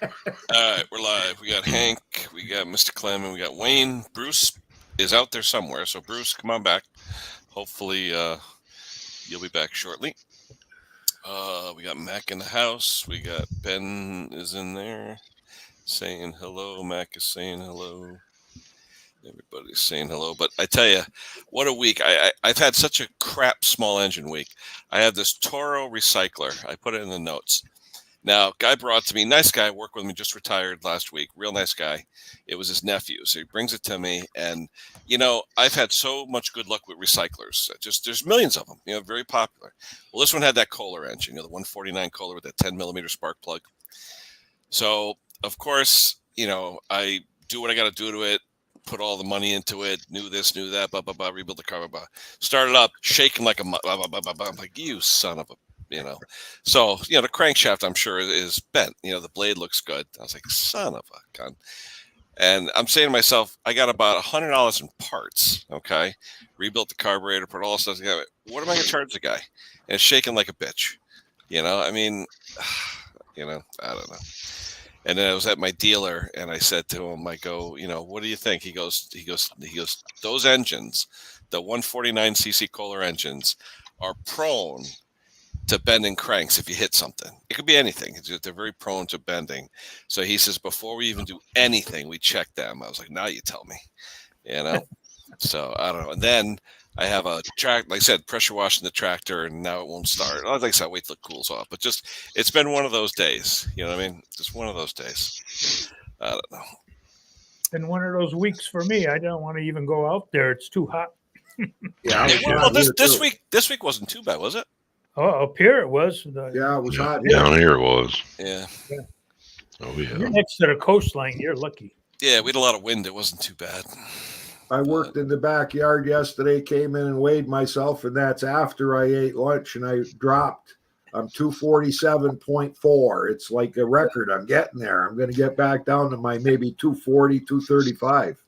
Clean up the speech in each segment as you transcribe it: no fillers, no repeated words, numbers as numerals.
All right, we're live. We got Hank, we got Mr. Clem, and we got Wayne. Bruce is out there somewhere, so Bruce, come on back. Hopefully, you'll be back shortly. We got Mac in the house. We got Ben is in there saying hello. Mac is saying hello. Everybody's saying hello. But I tell you, what a week. I've had such a crap small engine week. I have this Toro recycler. I put it in the notes. Now, guy brought it to me, nice guy, worked with me, just retired last week, real nice guy. It was his nephew, so he brings it to me, and, I've had so much good luck with recyclers. There's millions of them, very popular. Well, this one had that Kohler engine, the 149 Kohler with that 10-millimeter spark plug. So, of course, I do what I got to do to it, put all the money into it, knew this, knew that, blah, blah, blah, rebuild the car, blah, blah. Started up, shaking like a, blah, blah, blah, blah, blah. I'm like, you son of a, So, the crankshaft, I'm sure, is bent. The blade looks good. I was like, son of a gun. And I'm saying to myself, I got about $100 in parts, okay? Rebuilt the carburetor, put all this stuff together. What am I going to charge the guy? And it's shaking like a bitch. I mean, I don't know. And then I was at my dealer, and I said to him, I go, what do you think? He goes, those engines, the 149cc Kohler engines, are prone to bending cranks if you hit something. It could be anything. They're very prone to bending. So he says, before we even do anything, we check them. I was like, now you tell me, So I don't know. And then I have a track, like I said, pressure washing the tractor, and now it won't start. Like I said, wait till it cools off. But it's been one of those days. You know what I mean? Just one of those days. I don't know. Been one of those weeks for me. I don't want to even go out there. It's too hot. Yeah. Well, this week wasn't too bad, was it? Oh, up here it was. Yeah, it was hot. Down here it was. Yeah. Oh, yeah. You're next to the coastline. You're lucky. Yeah, we had a lot of wind. It wasn't too bad. I worked in the backyard yesterday, came in and weighed myself, and that's after I ate lunch, and I dropped. I'm 247.4. It's like a record. I'm getting there. I'm going to get back down to my maybe 240, 235.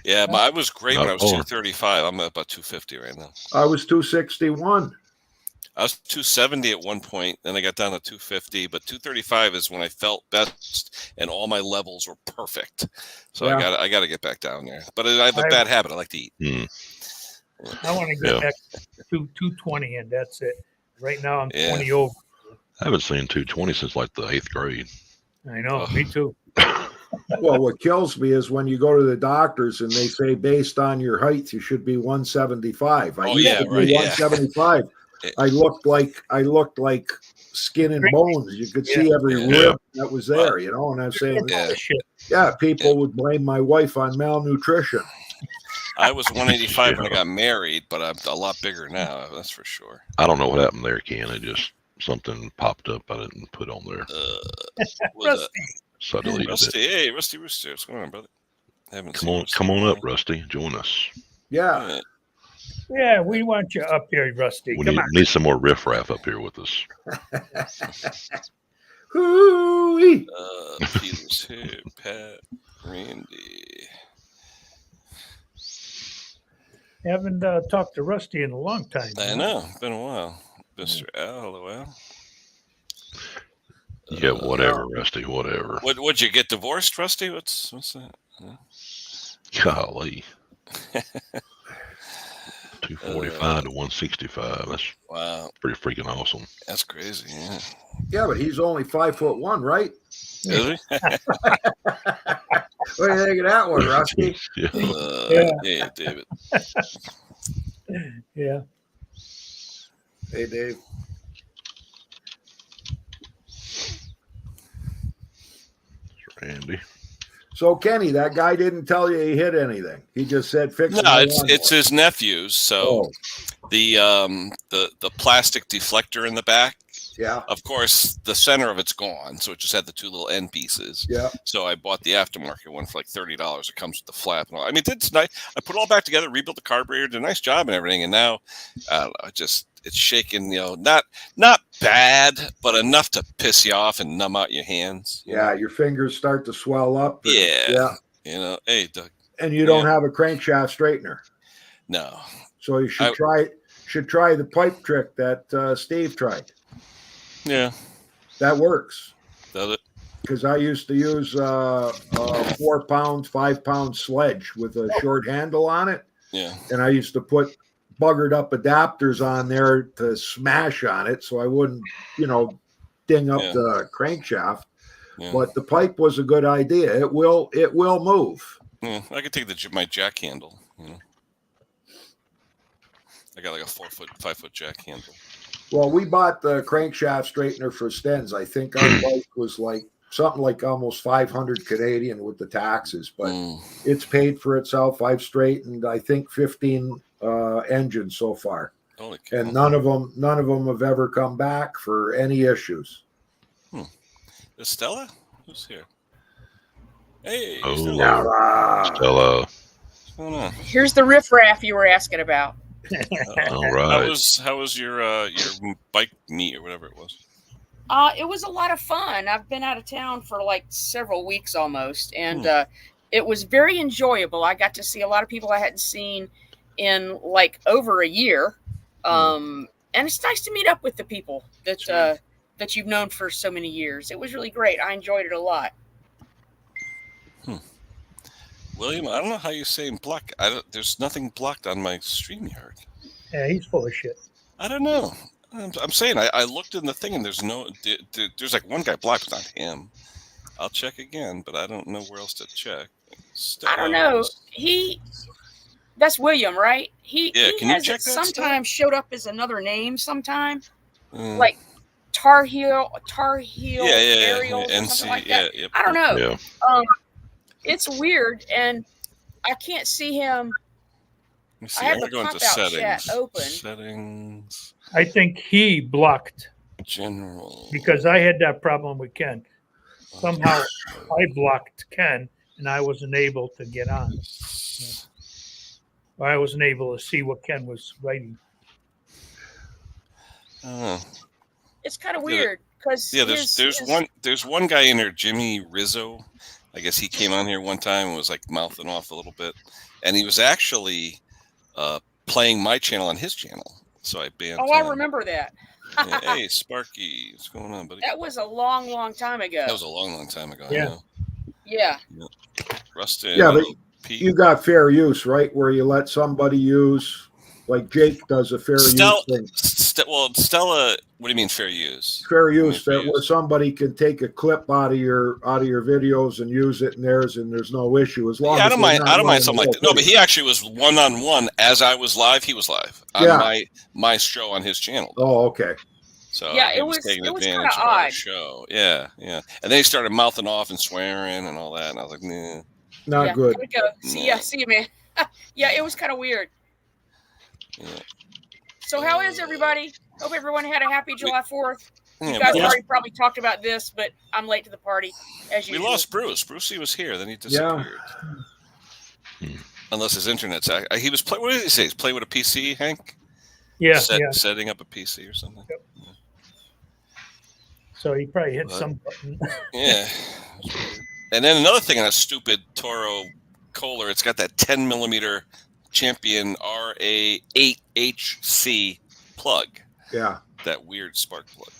Yeah, I was great when I was 235. I'm at about 250 right now. I was 261. I was 270 at one point, then I got down to 250, but 235 is when I felt best, and all my levels were perfect. So yeah. I got to get back down there. But I have a bad habit. I like to eat. I want to get back to 220, and that's it. Right now, I'm 20 over. I haven't seen 220 since like the 8th grade. I know, me too. Well, what kills me is when you go to the doctors and they say based on your height, you should be 175. I used to be 175. I looked like skin and bones. You could see every rib that was there, And I'm saying, people would blame my wife on malnutrition. I was 185 when I got married, but I'm a lot bigger now. That's for sure. I don't know what happened there, Ken. It just something popped up. I didn't put on there. Rusty. So I deleted Rusty, it. hey, Rusty Rooster, what's going on, brother? Come on up, Rusty. Join us. Yeah. Yeah, we want you up here, Rusty. We need some more riffraff up here with us. Hooey. Peter's here, Pat, Randy. Haven't talked to Rusty in a long time. I know, it's been a while. Mr. Al, hello, Al. Yeah, whatever, Rusty, whatever. Would you get divorced, Rusty? What's that? Yeah. Golly. 245 to 165. That's pretty freaking awesome. That's crazy. Yeah. Yeah, but he's only 5'1", right? Is he? What do you think of that one, Rusty? Yeah, David. Yeah. Hey, Dave. Randy. So, Kenny, that guy didn't tell you he hit anything. He just said fix it. No, it's his nephew's. So the plastic deflector in the back. Yeah. Of course, the center of it's gone, so it just had the two little end pieces. Yeah. So I bought the aftermarket one for like $30. It comes with the flap and all. I mean, it's nice. I put it all back together, rebuilt the carburetor, did a nice job and everything. And now, I don't know, it's shaking. Not bad, but enough to piss you off and numb out your hands. Your fingers start to swell up. Hey, Doug. And you don't have a crankshaft straightener. No. So you should try the pipe trick that Steve tried. Yeah. That works. Does it? because I used to use a 4 pound, 5 pound sledge with a short handle on it. Yeah. And I used to put buggered up adapters on there to smash on it so I wouldn't, ding up the crankshaft. Yeah. But the pipe was a good idea. It will move. Yeah, I could take my jack handle. I got like a 5 foot jack handle. Well, we bought the crankshaft straightener for Stens. I think our price was like something like almost 500 Canadian with the taxes, but it's paid for itself. I've straightened, I think, 15 engines so far, and none of them have ever come back for any issues. Is Stella? Who's here? Hey, Stella. Stella. What's going on? Here's the riffraff you were asking about. All right. How was your bike meet or whatever it was? It was a lot of fun. I've been out of town for like several weeks almost, and it was very enjoyable. I got to see a lot of people I hadn't seen in like over a year, and it's nice to meet up with the people that you've known for so many years. It was really great. I enjoyed it a lot. William, I don't know how you say block. There's nothing blocked on my StreamYard. Yeah, he's full of shit. I don't know. I'm saying I looked in the thing and there's there's like one guy blocked, not him. I'll check again, but I don't know where else to check. I don't know. That's William, right? He can you check that sometimes showed up as another name sometime, like Tar Heel Ariel, or something like that. Yeah. I don't know. Yeah. It's weird, and I can't see him. Let me see. I have I'm the going to pop-out chat settings. open. Settings. I think he blocked General. because I had that problem with Ken. Somehow I blocked Ken, and I wasn't able to get on. I wasn't able to see what Ken was writing. It's kind of weird because there's one guy in there, Jimmy Rizzo. I guess he came on here one time and was like mouthing off a little bit, and he was actually playing my channel on his channel. So I banned. Oh, I remember that. Hey, Sparky, what's going on, buddy? That was a long, long time ago. That was a long time ago. Yeah. Yeah. Rustin. Yeah, but you got fair use, right? Where you let somebody use, like Jake does a fair use thing. Stella, what do you mean fair use? Fair use, where somebody can take a clip out of your videos and use it in theirs, and there's no issue as long as I don't mind something like that. No, but he actually was 1-on-1 as I was live. He was live on my show on his channel. Oh, okay. So yeah, it was taking advantage of our show. Yeah. And then he started mouthing off and swearing and all that, and I was like, nah. Not good. See you, man. Yeah, it was kind of weird. Yeah. So how is everybody? Hope everyone had a happy July 4th. You guys already probably talked about this, but I'm late to the party, as usual. We lost Bruce. Brucey was here, then he disappeared. Yeah. Unless his internet's... He was what did he say? He's playing with a PC, Hank? Yeah, Setting up a PC or something. Yep. Yeah. So he probably hit some button. Yeah. And then another thing on a stupid Toro Kohler, it's got that 10mm Champion RA8HC plug. Yeah. That weird spark plug.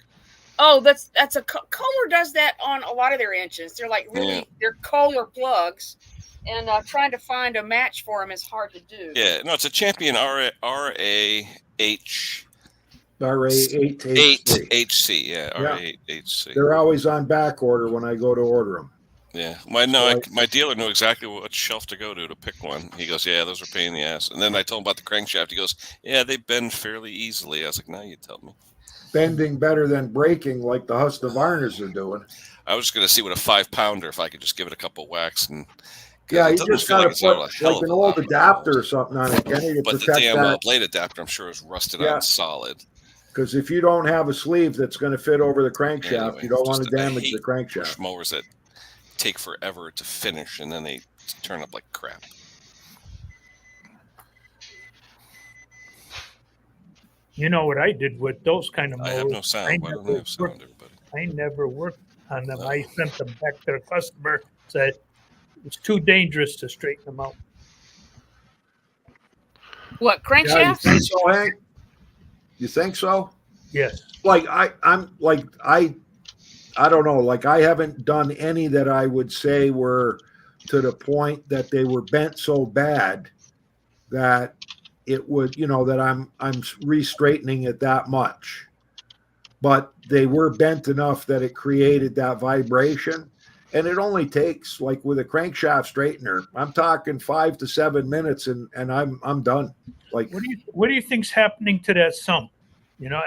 Oh, that's a Kohler does that on a lot of their engines. They're like they're Kohler plugs, and trying to find a match for them is hard to do. Yeah, no, it's a Champion RA8HC. Yeah, RA8HC. They're always on back order when I go to order them. Yeah, my dealer knew exactly what shelf to go to pick one. He goes, yeah, those are pain in the ass. And then I told him about the crankshaft. He goes, yeah, they bend fairly easily. I was like, now you tell me. Bending better than breaking like the Husqvarnas are doing. I was just going to see what a 5-pounder, if I could just give it a couple whacks. And yeah, you just got to put like an old adapter or something on it, Kenny, but the damn blade adapter, I'm sure, is rusted on solid. Because if you don't have a sleeve that's going to fit over the crankshaft, you don't want to damage the crankshaft. Mowers that take forever to finish, and then they turn up like crap. You know what I did with those kind of mowers? I have no sound. Why don't they have sound, everybody? I never worked on them. I sent them back to the customer, said it's too dangerous to straighten them out. What, crankshaft? Yeah, you think so, Hank? You think so? Yes. Like I don't know. Like I haven't done any that I would say were to the point that they were bent so bad that it would, that I'm re-straightening it that much. But they were bent enough that it created that vibration. And it only takes, like with a crankshaft straightener, I'm talking 5 to 7 minutes, and I'm done. Like, what do you think's happening to that sump?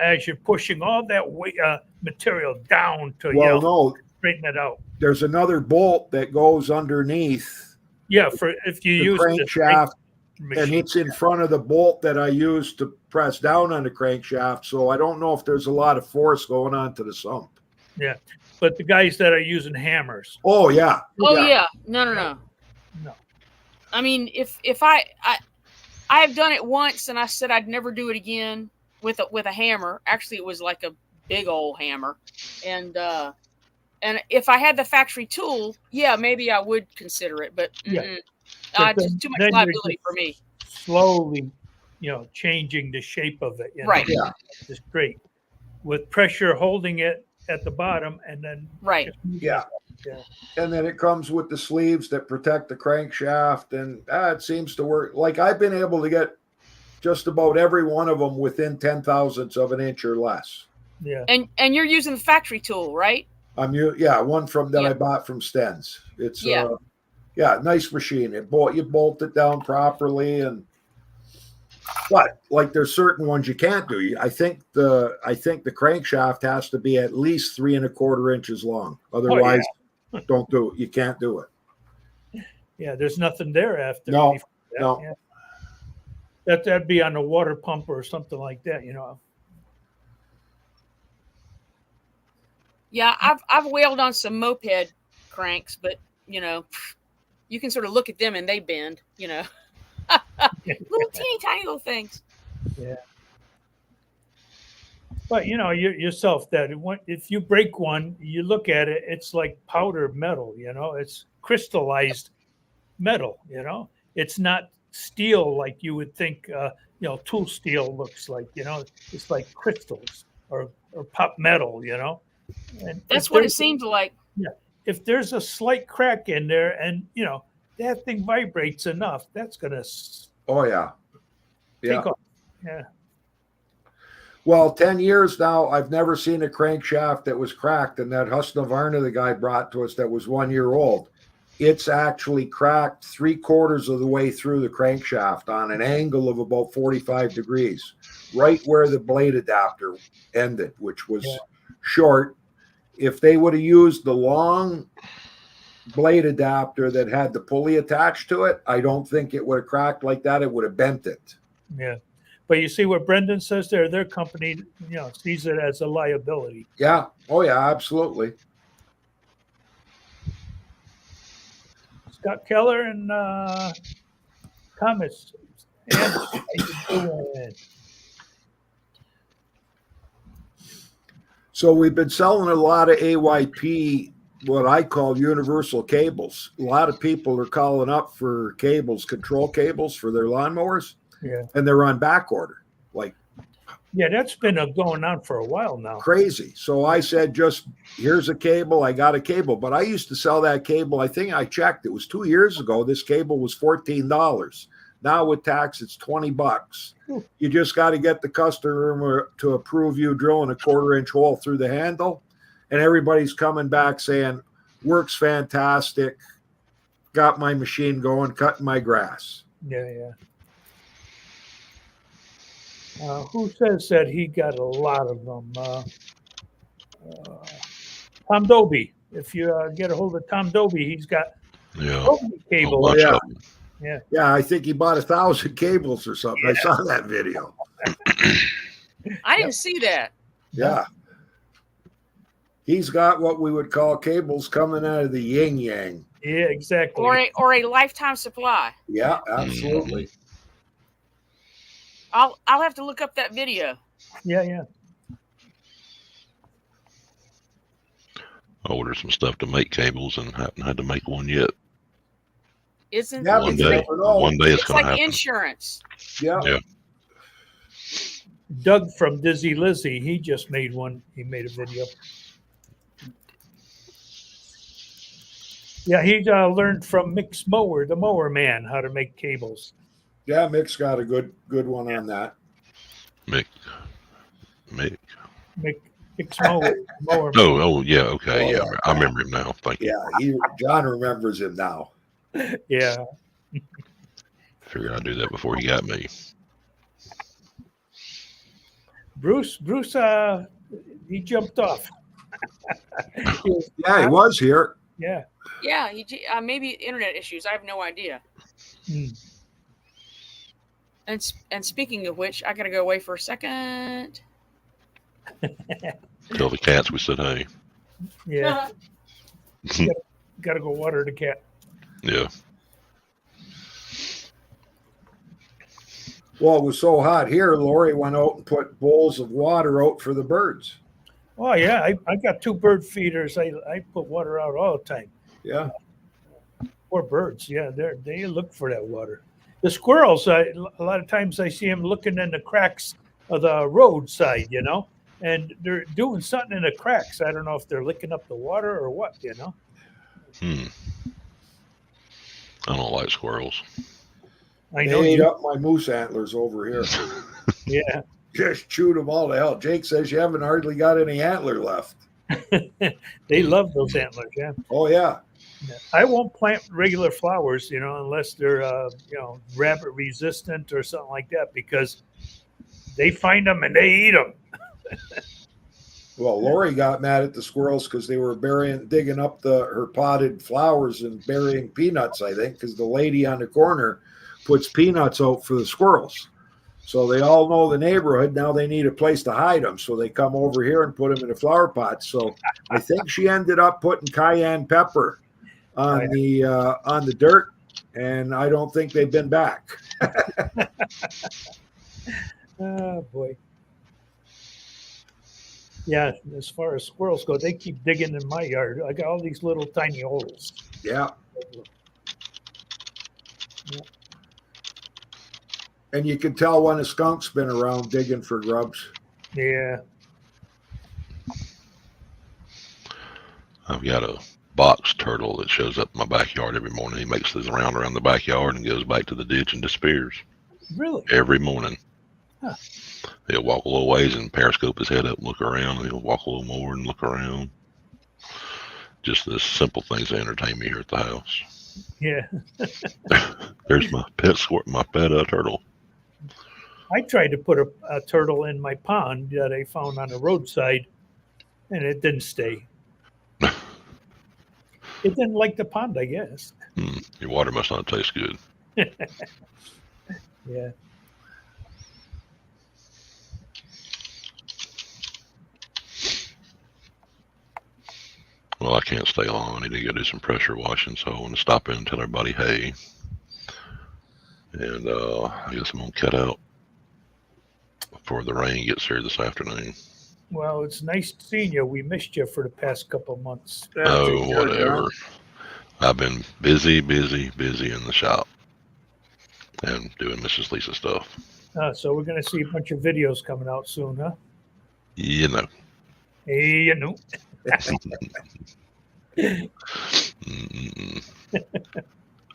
As you're pushing all that weight, material down to no, straighten it out. There's another bolt that goes underneath. Yeah, for if you use the crankshaft, and it's in front of the bolt that I use to press down on the crankshaft. So I don't know if there's a lot of force going on to the sump. Yeah, but the guys that are using hammers. Oh yeah. Oh yeah. No. I mean, if I've done it once, and I said I'd never do it again with a hammer. Actually, it was like a big old hammer, and if I had the factory tool, yeah, maybe I would consider it. But just too much liability for me. Slowly, changing the shape of it. Right. Yeah. Just great. With pressure holding it at the bottom, and then right. Yeah. And then it comes with the sleeves that protect the crankshaft, and it seems to work. Like I've been able to get just about every one of them within 10,000ths of an inch or less. Yeah. And you're using the factory tool, right? One I bought from Sten's. It's nice machine. You bolt it down properly, but like there's certain ones you can't do. I think the crankshaft has to be at least 3 1/4 inches long. Otherwise, don't do it. You can't do it. Yeah, there's nothing there after. No. Yeah. That'd be on a water pump or something like that, Yeah, I've wailed on some moped cranks, but you can sort of look at them and they bend, little teeny tiny little things. Yeah. But yourself that if you break one, you look at it, it's like powder metal, it's crystallized metal, it's not steel like you would think, tool steel looks like, it's like crystals or pop metal, And that's what it seems like. Yeah. If there's a slight crack in there and, that thing vibrates enough, that's going to. Oh, yeah. Take off. Yeah. Well, 10 years now, I've never seen a crankshaft that was cracked. And that Husqvarna the guy brought to us that was 1 year old, it's actually cracked 3/4 of the way through the crankshaft on an angle of about 45 degrees, right where the blade adapter ended, which was short. If they would have used the long blade adapter that had the pulley attached to it, I don't think it would have cracked like that. It would have bent it. Yeah. But you see what Brendan says there, their company, sees it as a liability. Yeah. Oh, yeah, absolutely. Scott Keller and Thomas. How you doing? So we've been selling a lot of AYP, what I call universal cables. A lot of people are calling up for cables, control cables for their lawnmowers. Yeah. And they're on back order. That's been going on for a while now. Crazy. So I said, here's a cable. I got a cable. But I used to sell that cable. I think I checked. It was 2 years ago. This cable was $14. Now with tax, it's $20. You just got to get the customer to approve you drilling a 1/4 inch hole through the handle. And everybody's coming back saying, works fantastic. Got my machine going, cutting my grass. Yeah. Who says that he got a lot of them? Tom Doby. If you get a hold of Tom Doby, he's got cable. Oh, yeah. Yeah, I think he bought 1,000 cables or something. I saw that video. I didn't see that. Yeah. He's got what we would call cables coming out of the yin yang. Yeah, exactly. Or a lifetime supply. Yeah, absolutely. I'll have to look up that video. Yeah. I ordered some stuff to make cables and haven't had to make one yet. Isn't one day it's going to happen. Like insurance. Yeah. Doug from Dizzy Lizzy, he just made one. He made a video. Yeah, he learned from Mick's mower, the mower man, how to make cables. Yeah, Mick's got a good one on that. Mick. Mick's mower. Oh, yeah, okay, Oh, yeah. yeah. I remember him now. Thank you. Yeah, John remembers him now. Yeah. Figured I'd do that before he got me. Bruce, he jumped off. He was here. Yeah. Yeah, maybe internet issues. I have no idea. And speaking of which, I gotta go away for a second. Tell the cats we said hey. Yeah. Gotta go water the cat. Yeah. Well, it was so hot here, Lori went out and put bowls of water out for the birds. Oh yeah, I got 2 bird feeders. I put water out all the time. Yeah. Poor birds. Yeah, they look for that water. The squirrels, a lot of times I see them looking in the cracks of the roadside, and they're doing something in the cracks. I don't know if they're licking up the water or what, I don't like squirrels. I know they ate you. up my moose antlers over here. Yeah. Just chewed them all to hell. Jake says you haven't hardly got any antler left. They love those antlers, yeah. Oh, yeah. I won't plant regular flowers, unless they're, rabbit resistant or something like that, because they find them and they eat them. Well, Lori got mad at the squirrels because they were digging up her potted flowers and burying peanuts, I think, because the lady on the corner puts peanuts out for the squirrels. So they all know the neighborhood. Now they need a place to hide them. So they come over here and put them in a flower pot. So I think she ended up putting cayenne pepper on the dirt, and I don't think they've been back. Oh boy. Yeah, as far as squirrels go, they keep digging in my yard. I got all these little tiny holes. Yeah. And you can tell when a skunk's been around digging for grubs. Yeah. I've got a box turtle that shows up in my backyard every morning. He makes his round around the backyard and goes back to the ditch and disappears. Really? Every morning. Huh. He'll walk a little ways and periscope his head up and look around, and he'll walk a little more and look around. Just the simple things that entertain me here at the house. Yeah. There's my pet turtle. I tried to put a turtle in my pond that I found on the roadside, and it didn't stay. It didn't like the pond, I guess. Your water must not taste good. Yeah. Well, I can't stay long. I need to go do some pressure washing, so I want to stop in and tell everybody hey. And I guess I'm going to cut out before the rain gets here this afternoon. Well, it's nice seeing you. We missed you for the past couple of months. Oh, whatever. I've been busy in the shop and doing Mrs. Lisa stuff. So we're going to see a bunch of videos coming out soon, huh? You know. Hey, you know.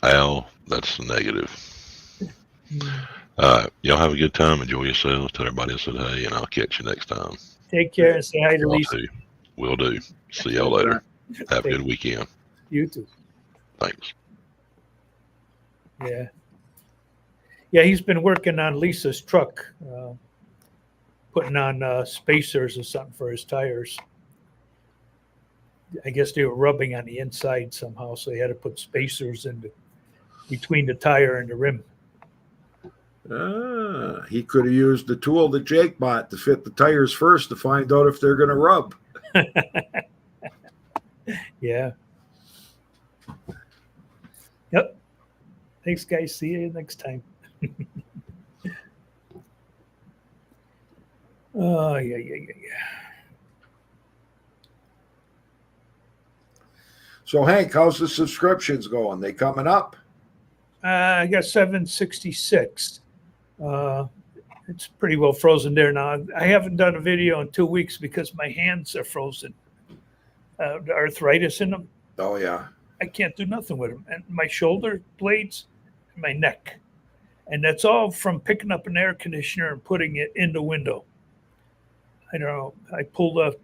Al, that's negative. Y'all have a good time. Enjoy yourselves. Tell everybody I said hey, and I'll catch you next time. Take care and say hi to Lisa. Will do. See y'all later. Have a good weekend. You too. Thanks. Yeah. Yeah, he's been working on Lisa's truck, putting on spacers or something for his tires. I guess they were rubbing on the inside somehow, so he had to put spacers in between the tire and the rim. He could have used the tool that Jake bought to fit the tires first to find out if they're going to rub. Yeah. Yep. Thanks, guys. See you next time. Oh, yeah. So, Hank, how's the subscriptions going? They coming up? I got 766. It's pretty well frozen there now. I haven't done a video in 2 weeks because my hands are frozen. The arthritis in them. Oh, yeah. I can't do nothing with them. And my shoulder blades, and my neck, and that's all from picking up an air conditioner and putting it in the window. I don't know. I pulled a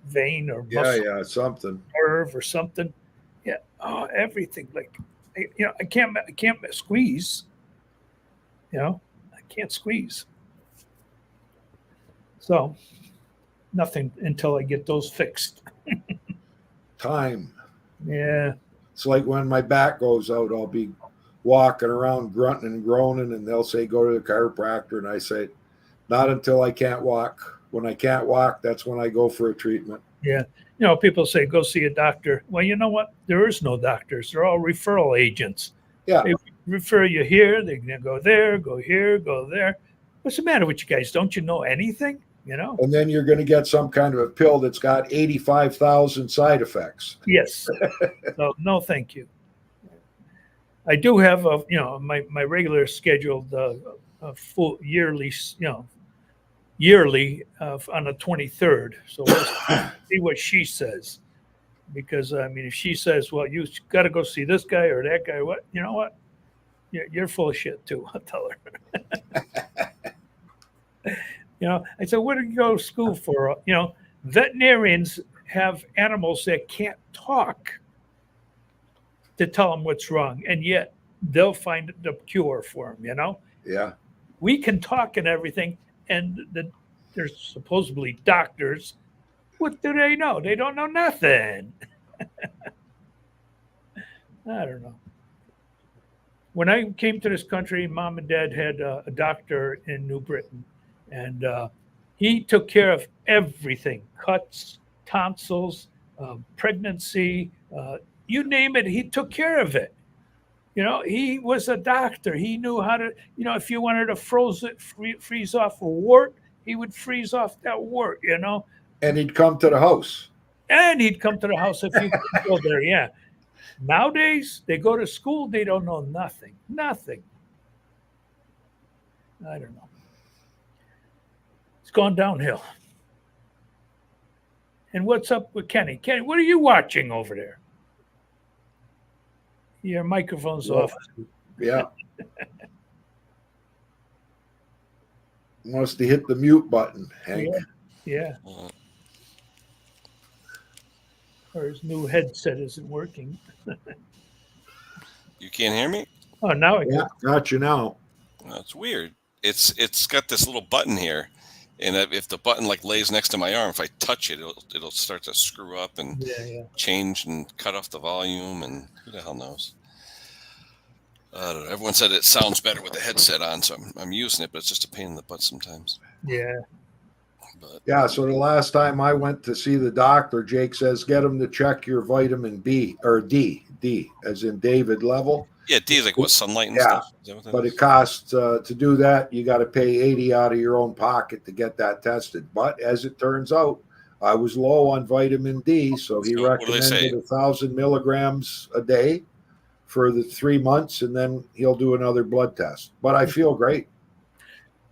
vein or muscle Yeah, something. nerve or something. Yeah, everything. Like, I can't squeeze. I can't squeeze. So nothing until I get those fixed. Time. Yeah. It's like when my back goes out, I'll be walking around grunting and groaning, and they'll say, go to the chiropractor. And I say, not until I can't walk. When I can't walk, that's when I go for a treatment. Yeah. People say, go see a doctor. Well, you know what? There is no doctors. They're all referral agents. Yeah. They refer you here. They're going to go there, go here, go there. What's the matter with you guys? Don't you know anything? And then you're going to get some kind of a pill that's got 85,000 side effects. Yes. So, no, thank you. I do have my regular scheduled full yearly on the 23rd. So let's see what she says. Because if she says, well, you got to go see this guy or that guy, what? You know what? You're full of shit too. I'll tell her. I said, what did you go to school for? Veterinarians have animals that can't talk to tell them what's wrong, and yet they'll find the cure for them. Yeah. We can talk and everything, and they're supposedly doctors. What do they know? They don't know nothing. I don't know. When I came to this country, Mom and Dad had a doctor in New Britain, and he took care of everything: cuts, tonsils, pregnancy, you name it. He took care of it. He was a doctor. He knew how to. If you wanted to freeze off a wart, he would freeze off that wart. And he'd come to the house. And he'd come to the house if you could go there. Yeah. Nowadays, they go to school. They don't know nothing. Nothing. I don't know. It's gone downhill. And what's up with Kenny? Kenny, what are you watching over there? Your microphone's off. Yeah. Must have hit the mute button, Hank. Yeah. Or his new headset isn't working. You can't hear me? Oh, now I can. Yeah, got you now. That's weird. It's got this little button here, and if the button lays next to my arm, if I touch it, it'll start to screw up and change and cut off the volume, and who the hell knows? I don't know. Everyone said it sounds better with the headset on, so I'm using it, but it's just a pain in the butt sometimes. Yeah. But Yeah, so the last time I went to see the doctor, Jake says, get him to check your vitamin B or D, as in David level. Yeah, D is what, sunlight and stuff? Is that what that But is? it costs, to do that, you got to pay 80 out of your own pocket to get that tested. But as it turns out, I was low on vitamin D, so he So what do they say? recommended 1,000 milligrams a day for the 3 months, and then he'll do another blood test. But I feel great.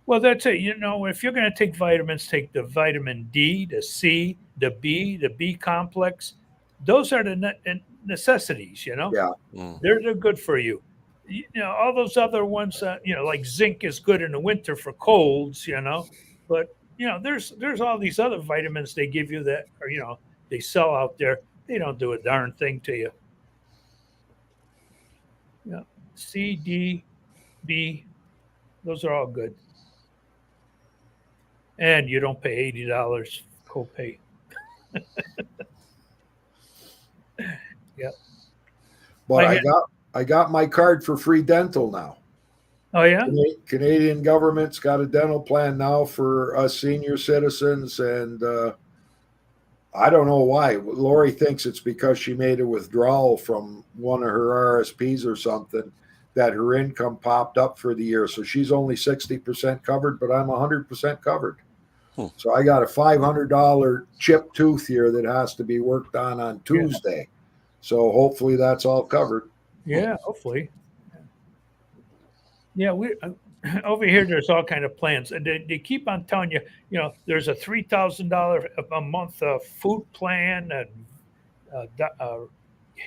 Well, that's it. If you're going to take vitamins, take the vitamin D, the C, the B complex. Those are the necessities, Yeah. They're good for you. All those other ones, like zinc is good in the winter for colds, but, there's all these other vitamins they give you that are, they sell out there. They don't do a darn thing to you. C, D, B, those are all good. And you don't pay $80 copay. Yep. But I got my card for free dental now. Oh yeah? Canadian government's got a dental plan now for us senior citizens, and I don't know why. Lori thinks it's because she made a withdrawal from one of her RSPs or something, that her income popped up for the year. So she's only 60% covered, but I'm 100% covered. So I got a $500 chipped tooth here that has to be worked on Tuesday. So hopefully that's all covered. Yeah, hopefully. Yeah, we over here. There's all kind of plans, and they keep on telling you, there's a $3,000 a month food plan and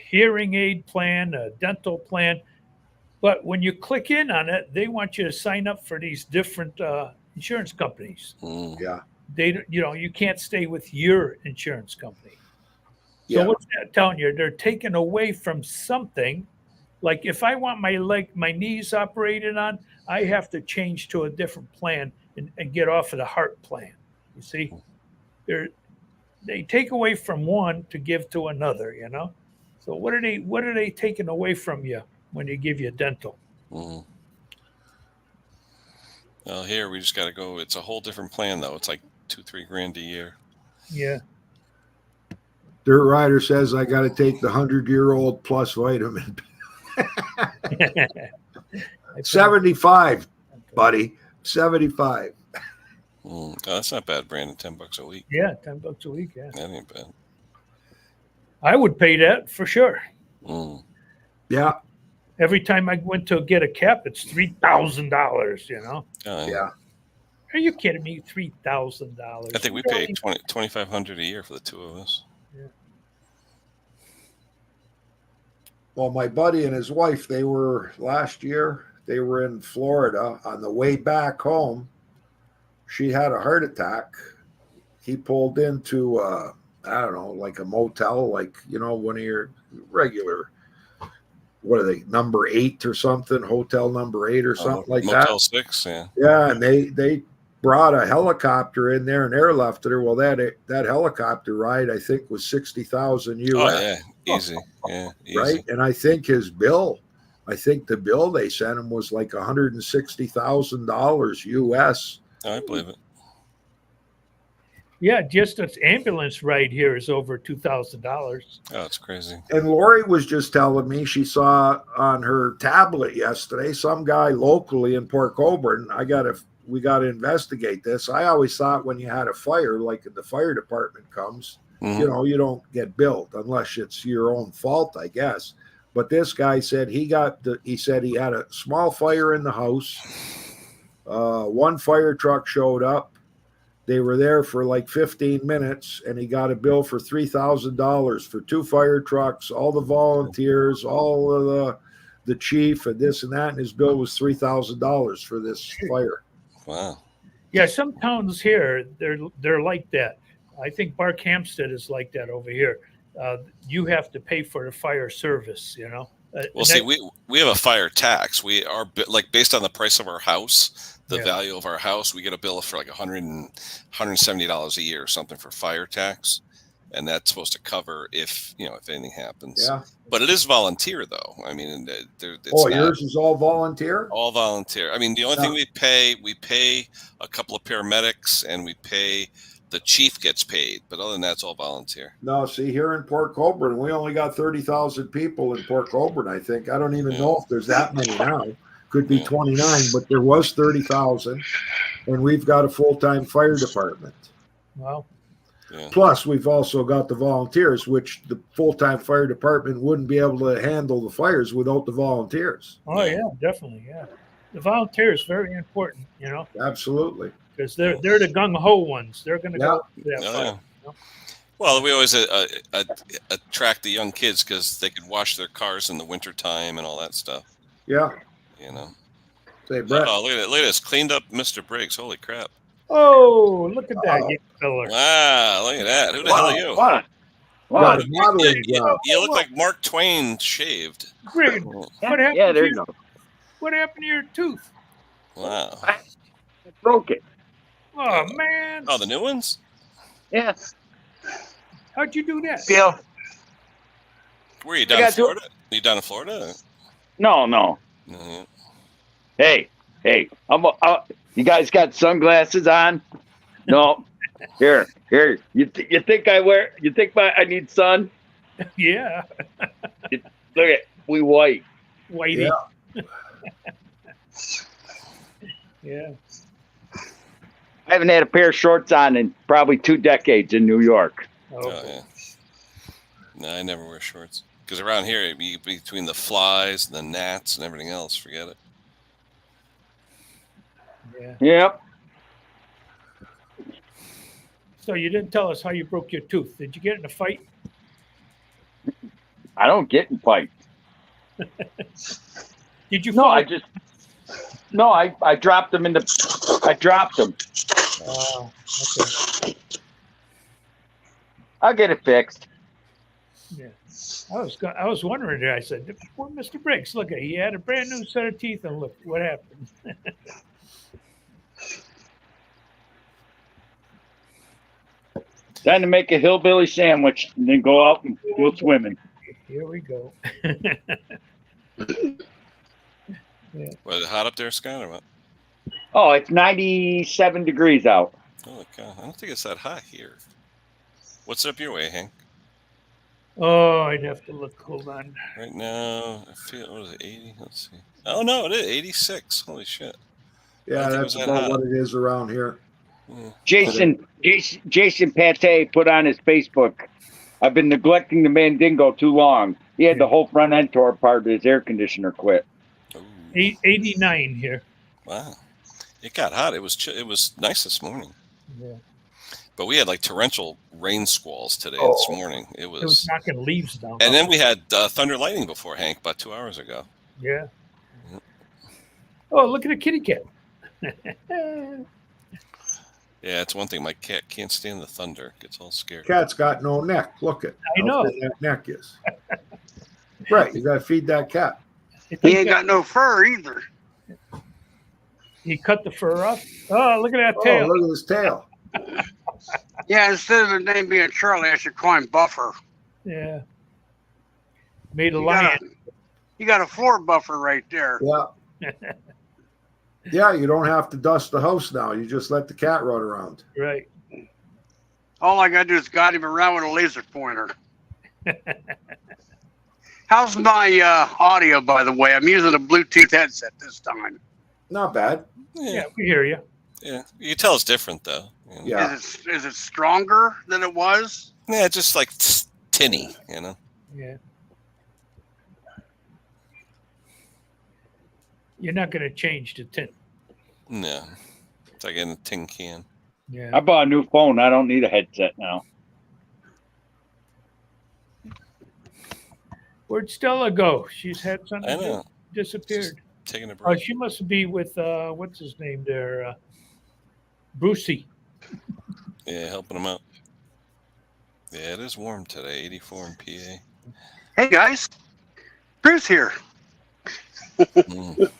hearing aid plan, a dental plan. But when you click in on it, they want you to sign up for these different insurance companies. Mm. Yeah. You can't stay with your insurance company. So Yeah. what's that telling you? They're taking away from something. Like if I want my knees operated on, I have to change to a different plan and get off of the heart plan. You see, they take away from one to give to another. So what are they taking away from you when they give you dental? Mm. Well, here we just got to go. It's a whole different plan, though. It's like $2-3 grand a year. Yeah. Dirt Rider says I got to take the 100-year-old plus vitamin. 75, buddy. 75. Oh, that's not bad, Brandon. $10 a week. Yeah, $10 a week. Yeah, That ain't bad. I would pay that for sure. Mm. Yeah. Every time I went to get a cap, it's $3,000. Yeah. Are you kidding me? $3,000. I think we pay $2,500 a year for the two of us. Yeah. Well, my buddy and his wife, last year, they were in Florida. On the way back home, she had a heart attack. He pulled into, I don't know, like a motel, like, one of your regular, what are they, number 8 or something, hotel number 8 or something like that. Motel 6, yeah. Yeah, and they brought a helicopter in there and airlifted her. Well, that helicopter ride, I think, was $60,000 US. Oh, yeah, easy. Yeah, easy. Right? And I think the bill they sent him was like $160,000 US. Oh, I believe it. Yeah, just an ambulance ride here is over $2,000. Oh, it's crazy. And Lori was just telling me she saw on her tablet yesterday some guy locally in Port Colborne. We got to investigate this. I always thought when you had a fire, like the fire department comes, Mm-hmm. you don't get billed unless it's your own fault, I guess. But this guy said he said he had a small fire in the house. One fire truck showed up. They were there for like 15 minutes, and he got a bill for $3,000 for 2 fire trucks, all the volunteers, all of the chief, and this and that. And his bill was $3,000 for this fire. Wow. Yeah, some towns here they're like that. I think Barkhamsted is like that over here. You have to pay for the fire service. Well, see, we have a fire tax. We are like based on the price of our house, the value of our house. We get a bill for like $170 a year or something for fire tax, and that's supposed to cover if anything happens. Yeah. But it is volunteer, though. I mean, yours is all volunteer? All volunteer. I mean, the only thing we pay a couple of paramedics, and we pay the chief gets paid, but other than that, it's all volunteer. No, see, here in Port Colborne, we only got 30,000 people in Port Colborne, I think. I don't even know if there's that many now. Could be 29, but there was 30,000, and we've got a full-time fire department. Wow. Yeah. Plus, we've also got the volunteers, which the full-time fire department wouldn't be able to handle the fires without the volunteers. Oh, yeah, definitely, yeah. The volunteer is very important, Absolutely. because they're the gung-ho ones. They're going to go to that fire. Well, we always attract the young kids because they can wash their cars in the wintertime and all that stuff. Yeah. Say, Brett. Oh, look at this. Cleaned up Mr. Briggs. Holy crap. Oh, look at that fella. Wow, look at that. Who the hell are you? What? Got a modeling job. You look like Mark Twain shaved. Greg, what happened there you go. What happened to your tooth? Wow. I broke it. Oh, man. Oh, the new ones? Yeah. How'd you do that? Bill. Where are you, down in Florida? Are you down in Florida? No. No. Hey. You guys got sunglasses on? No. Here. You think I need sun? Yeah. Look at we white. Whitey. Yeah. I haven't had a pair of shorts on in probably 2 decades in New York. Oh, yeah. No, I never wear shorts. Because around here, it'd be between the flies and the gnats and everything else. Forget it. Yeah. Yep. So you didn't tell us how you broke your tooth. Did you get in a fight? I don't get in fights. Did you? No, fall? I dropped them I dropped them. Okay. I'll get it fixed. Yeah. I was wondering there. I said, "Poor Mr. Briggs, look, he had a brand new set of teeth, and look what happened." Time to make a hillbilly sandwich and then go out and go swimming. Here we go. Was it hot up there, Scott, or what? Oh, it's 97 degrees out. Oh, God. I don't think it's that hot here. What's up your way, Hank? Oh, I'd have to look. Hold on. Right now, I feel, what is it, 80? Let's see. Oh, no, it is 86. Holy shit. Yeah, that's about what it is around here. Yeah. Jason Pate put on his Facebook, I've been neglecting the Mandingo too long. He had the whole front end tore apart. His air conditioner quit. Ooh. 89 here. Wow. It got hot. It was nice this morning. Yeah. But we had like torrential rain squalls today this morning. It was knocking leaves down. And then we had thunder lightning before, Hank, about 2 hours ago. Yeah. Oh, look at a kitty cat. Yeah, it's one thing. My cat can't stand the thunder. Gets all scared. Cat's got no neck. Look at I know. how thin that neck is. Right, you got to feed that cat. He ain't got no fur either. He cut the fur off. Oh, look at that Oh, tail. look at his tail. Yeah, instead of the name being Charlie, I should call him Buffer. Yeah. Made a You lion. got a floor buffer right there. Yeah. Yeah, you don't have to dust the house now. You just let the cat run around. Right. All I gotta do is guide him around with a laser pointer. How's my audio, by the way? I'm using a Bluetooth headset this time. Not bad. Yeah, we hear you. Yeah. You can tell it's different, though. You know? Yeah. Is it stronger than it was? Yeah, just like tinny, you know? Yeah. You're not going to change to tin. No. It's like in a tin can. Yeah. I bought a new phone. I don't need a headset now. Where'd Stella go? She's had something I know. disappeared. Taking a Oh, break. she must be with what's his name there? Brucey. Yeah, helping him out. Yeah, it is warm today. 84 in PA. Hey guys, Bruce here. Mm.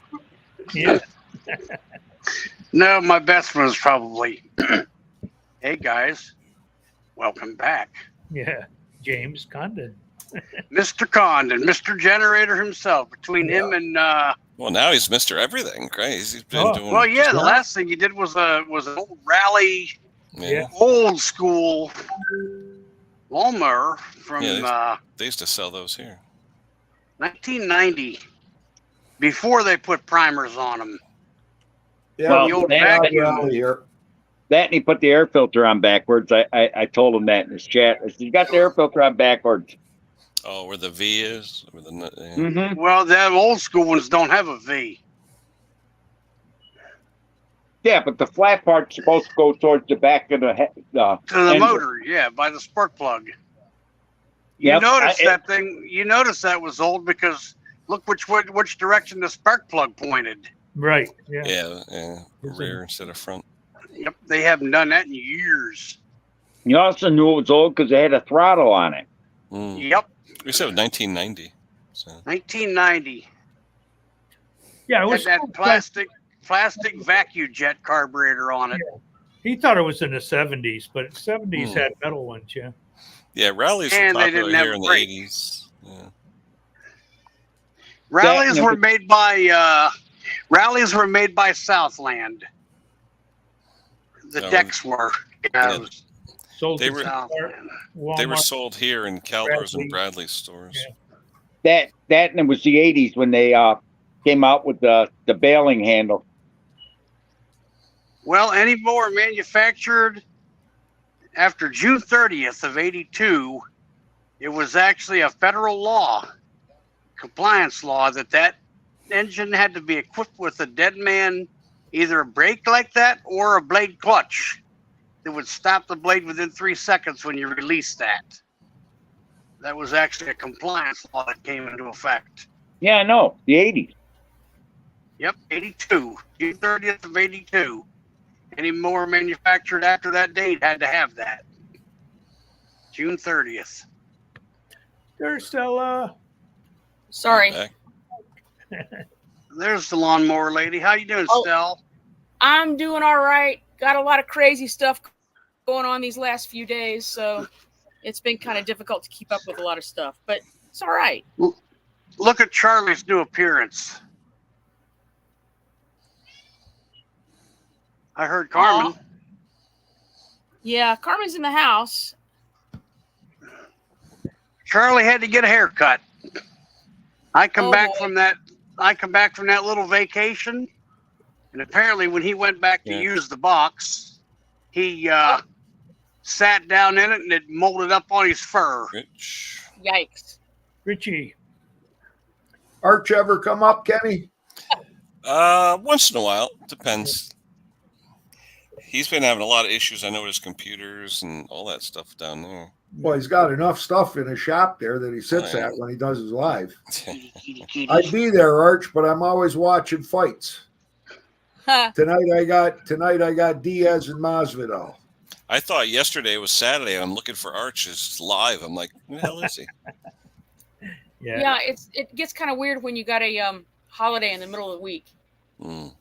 Yeah. No, my best one is probably, hey guys, welcome back. Yeah. James Condon. Mr. Condon, Mr. Generator himself, between him and Well, now he's Mr. Everything, right? He's been doing. well, yeah, the last thing he did was an old rally, Yeah. old school lawnmower from They used to sell those here. 1990, before they put primers on them. Yeah, Well, the old that vacuum. here. That and he put the air filter on backwards. I told him that in his chat. I said, you got the air filter on backwards. Oh, where the V is? Where the, yeah. Mm-hmm. Well, the old school ones don't have a V. Yeah, but the flat part's supposed to go towards the back of the To the engine. motor, yeah, by the spark plug. You Yep, notice that thing. You notice that was old because look which direction the spark plug pointed. Right. Yeah. Yeah. Rear instead of front. Yep, they haven't done that in years. You also knew it was old because they had a throttle on it. Mm. Yep, We said 1990. So. 1990. Yeah. It Had was that plastic vacuum jet carburetor on it. He thought it was in the 70s, but 70s had metal ones. Yeah. Yeah, rallies were And they popular didn't have here in the brakes. 80s. Yeah. Rallies were made by Southland. The Oh, decks were. yeah. Sold They to were- Walmart, They were Walmart. sold here in Calders Bradley. and Bradley stores. Yeah. That and it was the 80s when they came out with the bailing handle. Well, any more manufactured after June 30th of 82, it was actually a federal law, compliance law, that engine had to be equipped with a dead man, either a brake like that or a blade clutch that would stop the blade within 3 seconds when you release that. That was actually a compliance law that came into effect. Yeah, I know. The 80s. Yep, 82. June 30th of 82. Any more manufactured after that date had to have that. June 30th. There's Stella. Sorry. Back. There's the lawnmower lady. How you doing, Oh. Stell? I'm doing all right. Got a lot of crazy stuff going on these last few days, so it's been kind of difficult to keep up with a lot of stuff, but it's all right. Look at Charlie's new appearance. I heard Carmen. Yeah, Carmen's in the house. Charlie had to get a haircut. I come Oh, back boy. from that little vacation, and apparently when he went back to Yeah. use the box, he sat down in it and it molded up on his fur. Rich. Yikes. Richie. Arch ever come up, Kenny? Once in a while. Depends. He's been having a lot of issues. I know with his computers and all that stuff down there. Well, he's got enough stuff in his shop there that he sits Right. at when he does his live. Kitty. I'd be there, Arch, but I'm always watching fights. Tonight I got Diaz and Masvidal. I thought yesterday was Saturday. I'm looking for Arches live. I'm like, who the hell is he? Yeah, it gets kind of weird when you got a holiday in the middle of the week. Mm.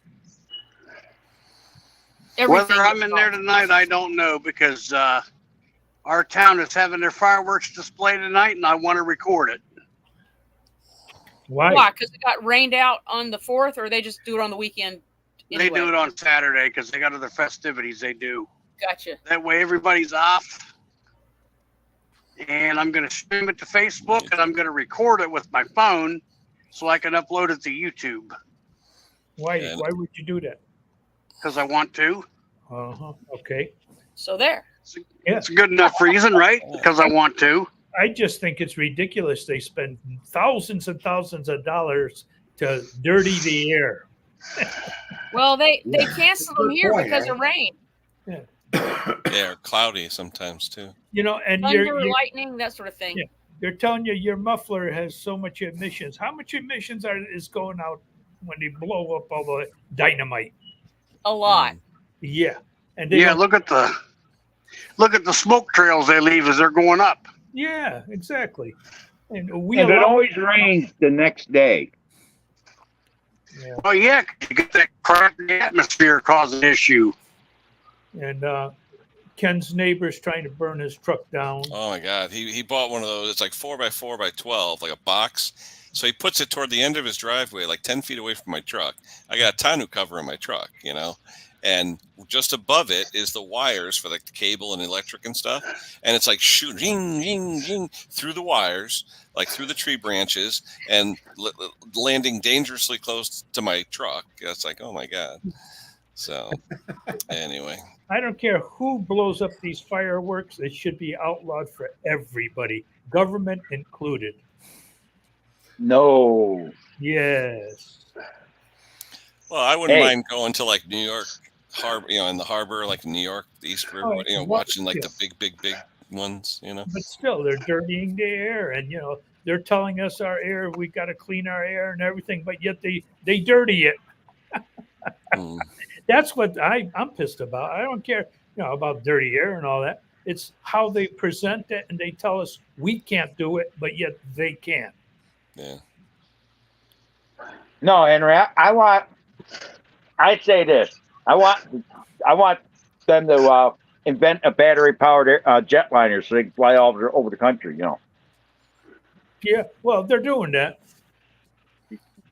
Everything Whether I'm gets in there off. tonight, I don't know, because our town is having their fireworks display tonight, and I want to record it. Why? Why? Because it got rained out on the 4th, or they just do it on the weekend? They Anyway? do it on Saturday because they got other festivities they do. Gotcha. That way everybody's off. And I'm going to stream it to Facebook, and I'm going to record it with my phone so I can upload it to YouTube Why? Yeah. Why would you do that? because I want to. Okay. So there. Yeah. It's a good enough reason, right? Because I want to. I just think it's ridiculous. They spend thousands and thousands of dollars to dirty the air. Well, they Yeah. canceled Good them here point, because eh? of rain, Yeah, or cloudy sometimes too. You know, and thunder, lightning, that sort of thing. Yeah. they're telling you your muffler has so much emissions. How much emissions is going out when they blow up all the dynamite? A lot. Yeah. And they Yeah, don't- look at the smoke trails they leave as they're going up. yeah, exactly. And we And it allow, always rains the next day. yeah. Oh yeah, 'cause you get that crappy atmosphere causing issue. And Ken's neighbor's trying to burn his truck down. Oh my God, he bought one of those. It's like 4x4x12, like a box. So he puts it toward the end of his driveway, like 10 feet away from my truck. I got a tonneau cover in my truck, and just above it is the wires for like the cable and electric and stuff. And it's like shooting through the wires, like through the tree branches, and landing dangerously close to my truck. It's like, oh my God. So anyway. I don't care who blows up these fireworks. It should be outlawed for everybody, government included. No. Yes. Well, I wouldn't Hey. mind going to like New York harbor, in the harbor, like New York, the East River, watching like the big ones, But still, they're dirtying the air, and they're telling us our air, we got to clean our air and everything, but yet they dirty it. Mm. That's what I'm pissed about. I don't care, about dirty air and all that. It's how they present it, and they tell us we can't do it, but yet they can. Yeah. No, Henry, I'd say this. I want them to invent a battery-powered jetliner so they can fly all over the country, Yeah, well, they're doing that.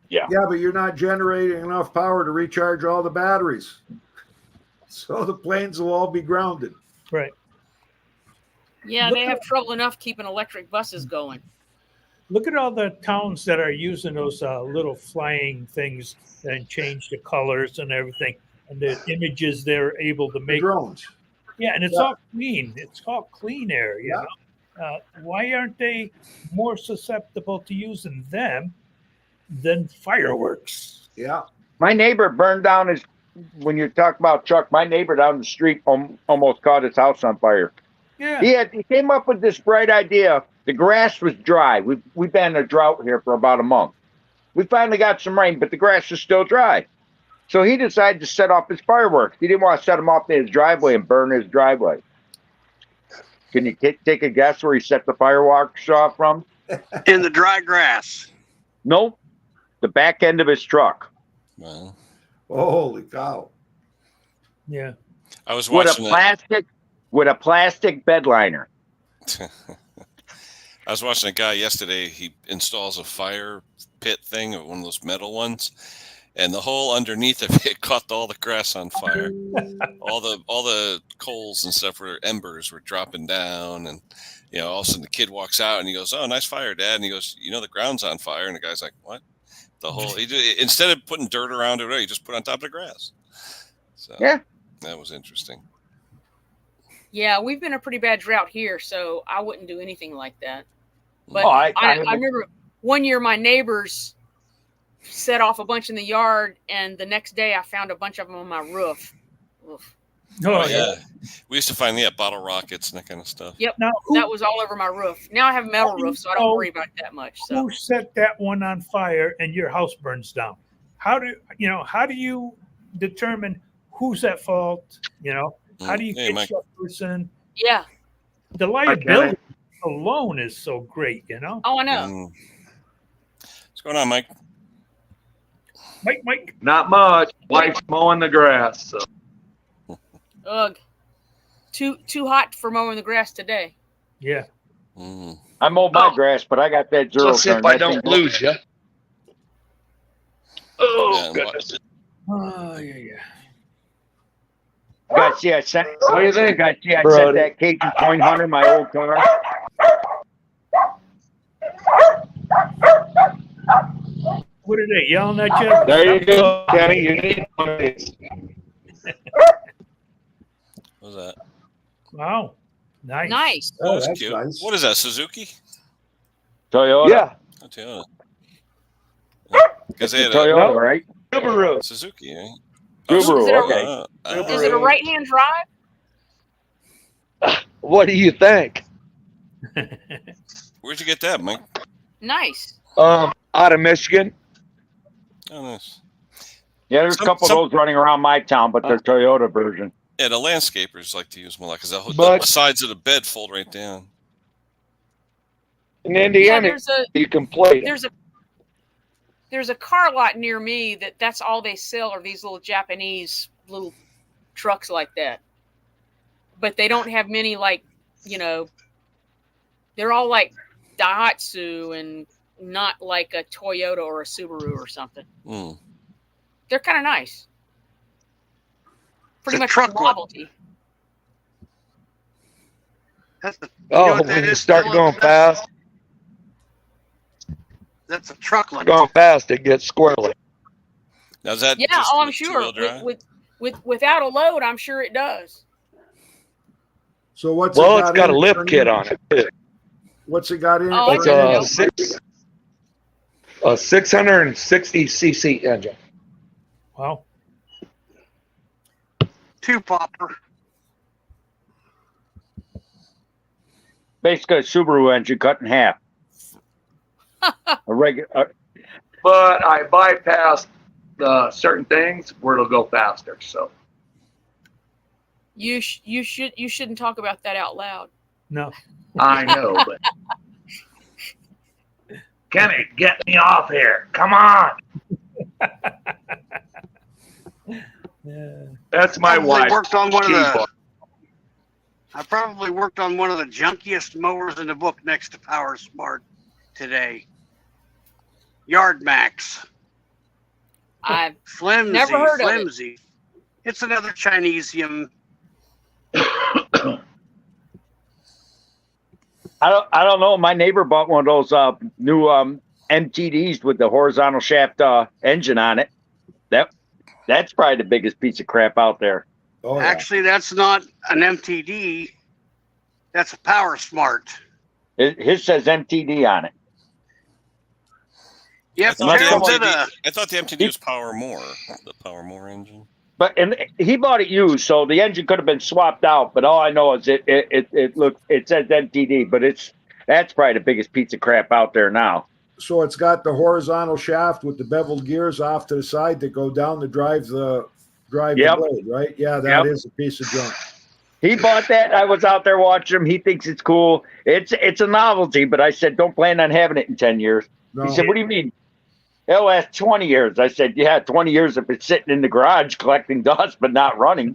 Yeah, but you're not generating enough power to recharge all the batteries. So the planes will all be grounded. Right. Yeah, they have trouble enough keeping electric buses going. Look at all the towns that are using those little flying things and change the colors and everything, and the images they're able to The make. drones. Yeah, and it's all clean. It's all clean air. You know? Why aren't they more susceptible to using them than fireworks? Yeah. My neighbor burned down when you talk about truck, my neighbor down the street almost caught his house on fire. Yeah. He came up with this bright idea. The grass was dry. We've been in a drought here for about a month. We finally got some rain, but the grass is still dry. So he decided to set off his fireworks. He didn't want to set them off in his driveway and burn his driveway. Can you take a guess where he set the fireworks off from? In the dry grass. Nope. The back end of his truck. Well, Holy cow. Yeah. I was With watching a plastic bed liner. I was watching a guy yesterday. He installs a fire pit thing, one of those metal ones, and the hole underneath of it caught all the grass on fire. all the coals and stuff embers were dropping down, and all of a sudden the kid walks out and he goes, "Oh, nice fire, Dad." And he goes, "The ground's on fire." And the guy's like, "What?" The whole instead of putting dirt around it, he just put it on top of the grass. So yeah, that was interesting. Yeah, we've been a pretty bad drought here, so I wouldn't do anything like that. But I remember one year my neighbors set off a bunch in the yard, and the next day I found a bunch of them on my roof. Oof. Oh, yeah. We used to find bottle rockets and that kind of stuff. Yep, Now, that was all over my roof. Now I have a metal roof, so I don't worry about it that much. So who set that one on fire and your house burns down? How do you determine who's at fault? How do you Hey, catch that person? yeah. The liability alone is so great, Oh, I know. What's going on, Mike? Mike. Not much. Wife's mowing the grass. So. Ugh. Too hot for mowing the grass today. Yeah. I mowed my grass, but I got that zero Let's see turn. if I don't lose you. Oh, Yeah, goodness. Oh, yeah. Guys, see, I sent. What do you think, Guys, see, I Brody? sent that Cajun Coin Hunter my old car. What are they yelling at you? There you go, Kenny. You need one of these. What was that? Wow. Nice. Nice. Oh, that's that's cute. nice. What is that, Suzuki? Toyota. Yeah, Oh, Toyota. Because It's they a had Toyota, No. right? Subaru. Suzuki, eh? Subaru, Is it a- okay. Is it a right-hand drive? What do you think? Where'd you get that, Mike? Nice. Out of Michigan. Oh, nice. Yeah, there's a couple of those running around my town, but they're Toyota version. Yeah, the landscapers like to use them a lot because But- the sides of the bed fold right down. In Yeah, Indiana, you can play. there's a car lot near me that's all they sell are these little Japanese little trucks like that. But they don't have many they're all like Daihatsu and not like a Toyota or a Subaru or something. They're kind of nice. Pretty It's a much truck a novelty. That's the, When you start going fast, that's a trucklet. it gets squirrely. Now is that Yeah, just I'm with sure. two-wheel drive? Without a load, I'm sure it does. So what's Well, it it's got in a it, lift Ernie? kit on it too. What's it got in it? Oh, Like it's a 660 cc engine. Wow. Two popper. Basically, a Subaru engine cut in half. A regular. But I bypassed certain things where it'll go faster. So You shouldn't talk about that out loud. No. I know, but Kenny, get me off here! Come on. Yeah. That's my Probably wife. worked on one of the- Keyboard. I probably worked on one of the junkiest mowers in the book next to Power Smart today. Yard Max. I've Flimsy. Never heard of it. Flimsy. It's another Chinesium. I don't know. My neighbor bought one of those new MTDs with the horizontal shaft engine on it. That's probably the biggest piece of crap out there. Oh, yeah. Actually, that's not an MTD. That's a Power Smart. His says MTD on it. Yep. I thought, Unless the someone- MTD, I thought the MTD was Power More, the Power More engine. But and he bought it used, so the engine could have been swapped out. But all I know is it says MTD, but that's probably the biggest piece of crap out there now. So it's got the horizontal shaft with the beveled gears off to the side that go down to drive the blade, right? Yeah, that is a piece of junk. He bought that. I was out there watching him. He thinks it's cool. It's a novelty, but I said, don't plan on having it in 10 years. No. He said, what do you mean? It'll last 20 years. I said, yeah, 20 years if it's sitting in the garage collecting dust but not running.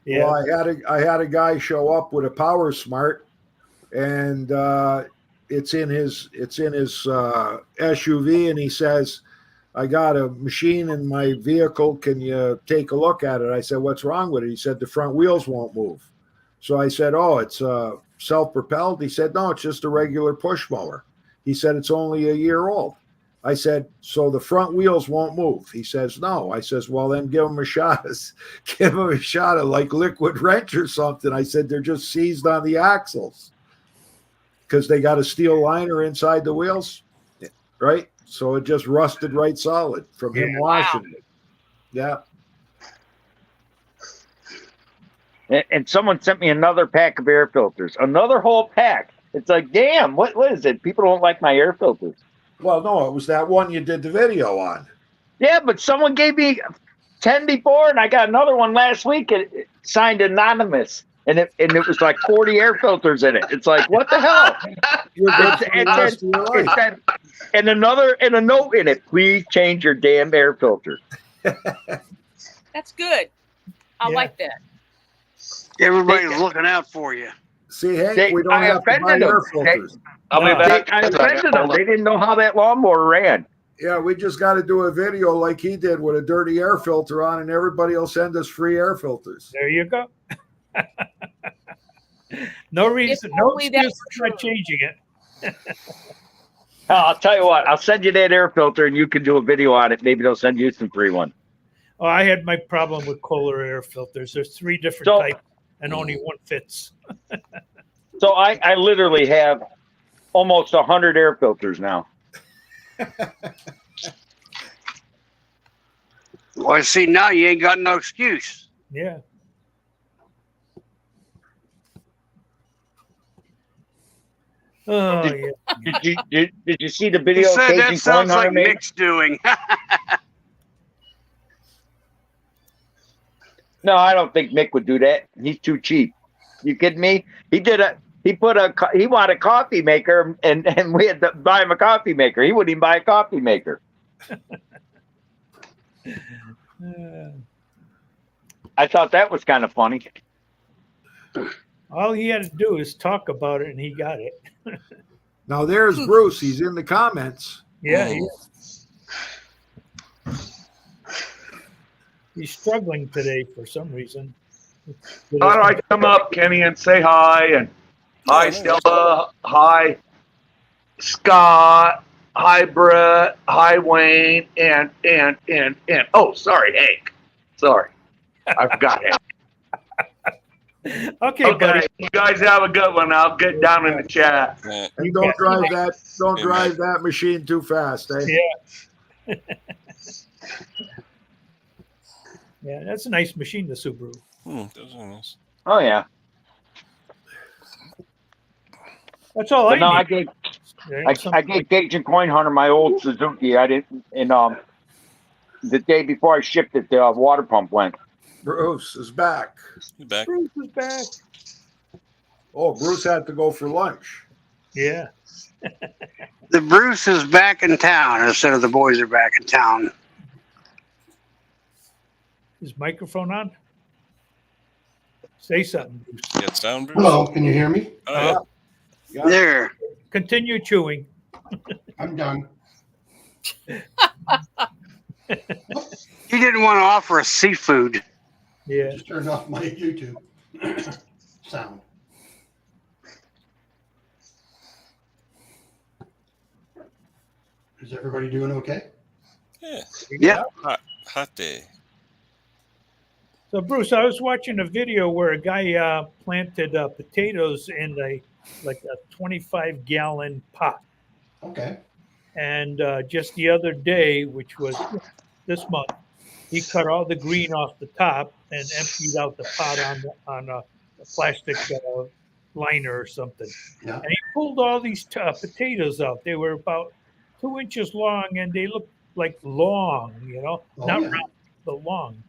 Yeah. Well, I had a guy show up with a Power Smart, and it's in his SUV, and he says, I got a machine in my vehicle. Can you take a look at it? I said, what's wrong with it? He said, the front wheels won't move. So I said, oh, it's self-propelled? He said, no, it's just a regular push mower. He said, it's only a year old. I said, so the front wheels won't move? He says, no. I says, well, then give him a shot. Give him a shot of like liquid wrench or something. I said, they're just seized on the axles because they got a steel liner inside the wheels, right? So it just rusted right solid from him washing it. Yeah. And someone sent me another pack of air filters, another whole pack. It's like, damn, what is it? People don't like my air filters. Well, no, it was that one you did the video on. Yeah, but someone gave me 10 before, and I got another one last week. It signed anonymous, and it was like 40 air filters in it. It's like, what the hell? And a note in it. Please change your damn air filter. That's good. I like that. Everybody's looking out for you. See, Hank, we don't have to buy air filters. I'll be back. I offended them. They didn't know how that lawnmower ran. Yeah, we just got to do a video like he did with a dirty air filter on, and everybody will send us free air filters. There you go. No reason, no excuse for not changing it. I'll tell you what. I'll send you that air filter, and you can do a video on it. Maybe they'll send you some free one. Oh, I had my problem with Kohler air filters. There's 3 different types, and only one fits. So I literally have almost 100 air filters now. Well, I see now you ain't got no excuse. Yeah. Oh, yeah. Did you see the He video? said that Cajun sounds Corn like Hunter made? Nick's doing. No, I don't think Mick would do that. He's too cheap. You kidding me? He wanted a coffee maker, and we had to buy him a coffee maker. He wouldn't even buy a coffee maker. I thought that was kind of funny. All he had to do is talk about it, and he got it. Now there's Bruce. He's in the comments. Yeah, he's struggling today for some reason. How do I come up, Kenny, and say hi? And hi, Stella. Hi, Scott. Hi, Brett. Hi, Wayne. And oh, sorry, Hank. Sorry, I forgot Hank. Okay, buddy. You guys have a good one. I'll get down in the chat. And don't drive that machine too fast, eh? Yeah. Yeah, that's a nice machine, the Subaru. Those are nice. Oh yeah. That's all But no, I I need. gave Cajun Coin Hunter my old Suzuki. I didn't, and the day before I shipped it, the water pump went. Bruce is back. You back? Bruce is back. Oh, Bruce had to go for lunch. Yeah. The Bruce is back in town instead of the boys are back in town. Is microphone on? Say something, Bruce. You got sound, Bruce? Hello, can you hear me? Oh, yeah. Yeah. There. Continue chewing. I'm done. He didn't want to offer us seafood. Yeah. Just turned off my YouTube sound. Is everybody doing okay? Yeah. Yeah. Hot day. So, Bruce, I was watching a video where a guy planted potatoes in a 25-gallon pot. Okay. And just the other day, which was this month, he cut all the green off the top and emptied out the pot on a plastic liner or something. Yeah. And he pulled all these potatoes out. They were about 2 inches long, and they looked like long, Oh, not yeah. round, but long.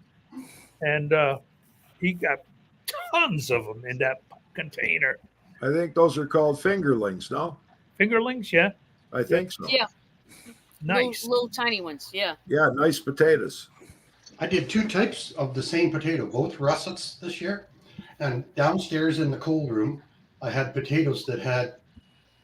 And he got tons of them in that container. I think those are called fingerlings, no? Fingerlings, yeah, I think so. Yeah, nice. little tiny ones. Yeah. Yeah, nice potatoes. I did 2 types of the same potato, both russets this year. And downstairs in the cold room, I had potatoes that had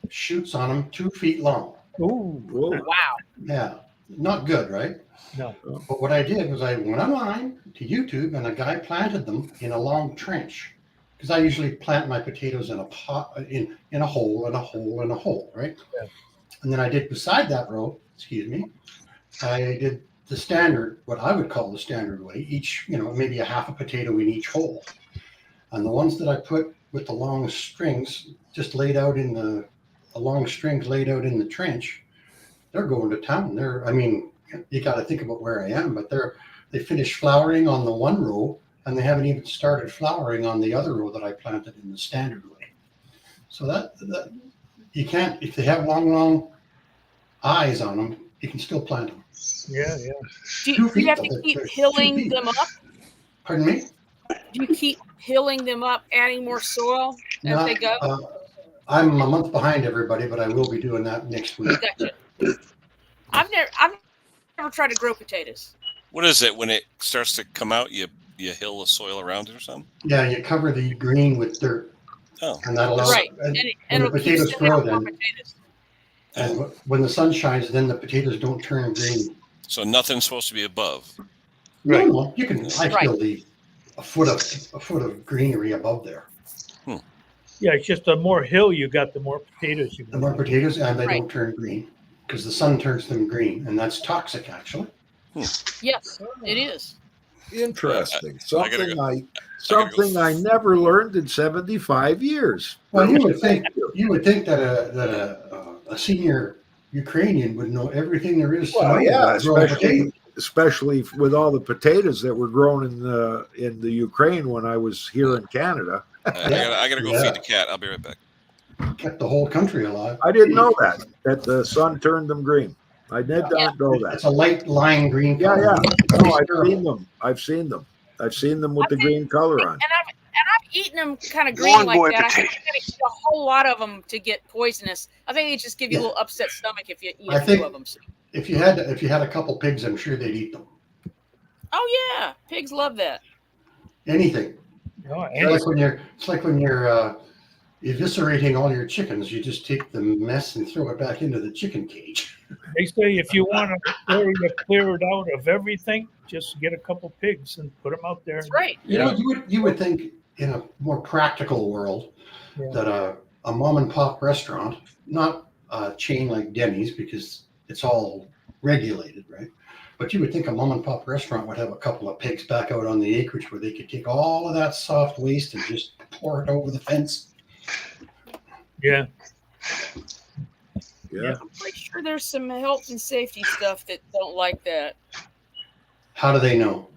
shoots on them 2 feet long. Ooh, Whoa. Wow. Yeah, not good, right? no. But what I did was I went online to YouTube and a guy planted them in a long trench. Because I usually plant my potatoes in a pot, in a hole, and a hole, and a hole, right? Yeah. And then I did beside that row, I did the standard, what I would call the standard way, each, maybe a half a potato in each hole. And the ones that I put with the long strings just laid out in the long strings laid out in the trench, they're going to town. You got to think about where I am, but they finished flowering on the one row, and they haven't even started flowering on the other row that I planted in the standard way. So that you can't, if they have long eyes on them, you can still plant them. Yeah. Do you have to keep hilling them up? Pardon me? Do you keep hilling them up, adding more soil as they go? I'm a month behind everybody, but I will be doing that next week. Gotcha. I've never tried to grow potatoes. What is it when it starts to come out? You hill the soil around it or something? Yeah, you cover the green with dirt. Oh, And that allows Right. and And when the it'll keep potatoes sending grow out more then, potatoes. and when the sun shines, then the potatoes don't turn green. so nothing's supposed to be above. Right. No, you can. I still leave a foot of greenery above there. Yeah, it's just the more hill you got, the more potatoes you The got. more potatoes, and they Right. don't turn green because the sun turns them green, and that's toxic actually. Yes, it is. Interesting. I gotta Something I never learned in 75 years. Well, you would think that a senior Ukrainian would know everything there is to know Well, yeah, about growing potatoes. especially with all the potatoes that were grown in the Ukraine when I was here in Canada. I gotta go Yeah. feed the cat. I'll be right back. Kept the whole country alive. I didn't know that the sun turned them green. I did not know that. It's a light lime green Yeah, color. yeah. No, I've seen them. I've seen them with the green color on. And I've eaten them kind of green Lawn like boy that. I potato. think you gotta eat a whole lot of them to get poisonous. I think they just give you a little upset stomach if you eat I a few think- of them. If you had a couple pigs, I'm sure they'd eat them. Oh yeah, pigs love that. Anything. No, It's like when you're eviscerating all your chickens. You just take the mess and throw it back into the chicken cage. they say if you want to area cleared out of everything, just get a couple pigs and put them out there. That's right. You would think in a more practical world Yeah. that a mom and pop restaurant, not a chain like Denny's because it's all regulated, right? But you would think a mom and pop restaurant would have a couple of pigs back out on the acreage where they could take all of that soft waste and just pour it over the fence. Yeah. Yeah. I'm pretty sure there's some health and safety stuff that don't like that. How do they know?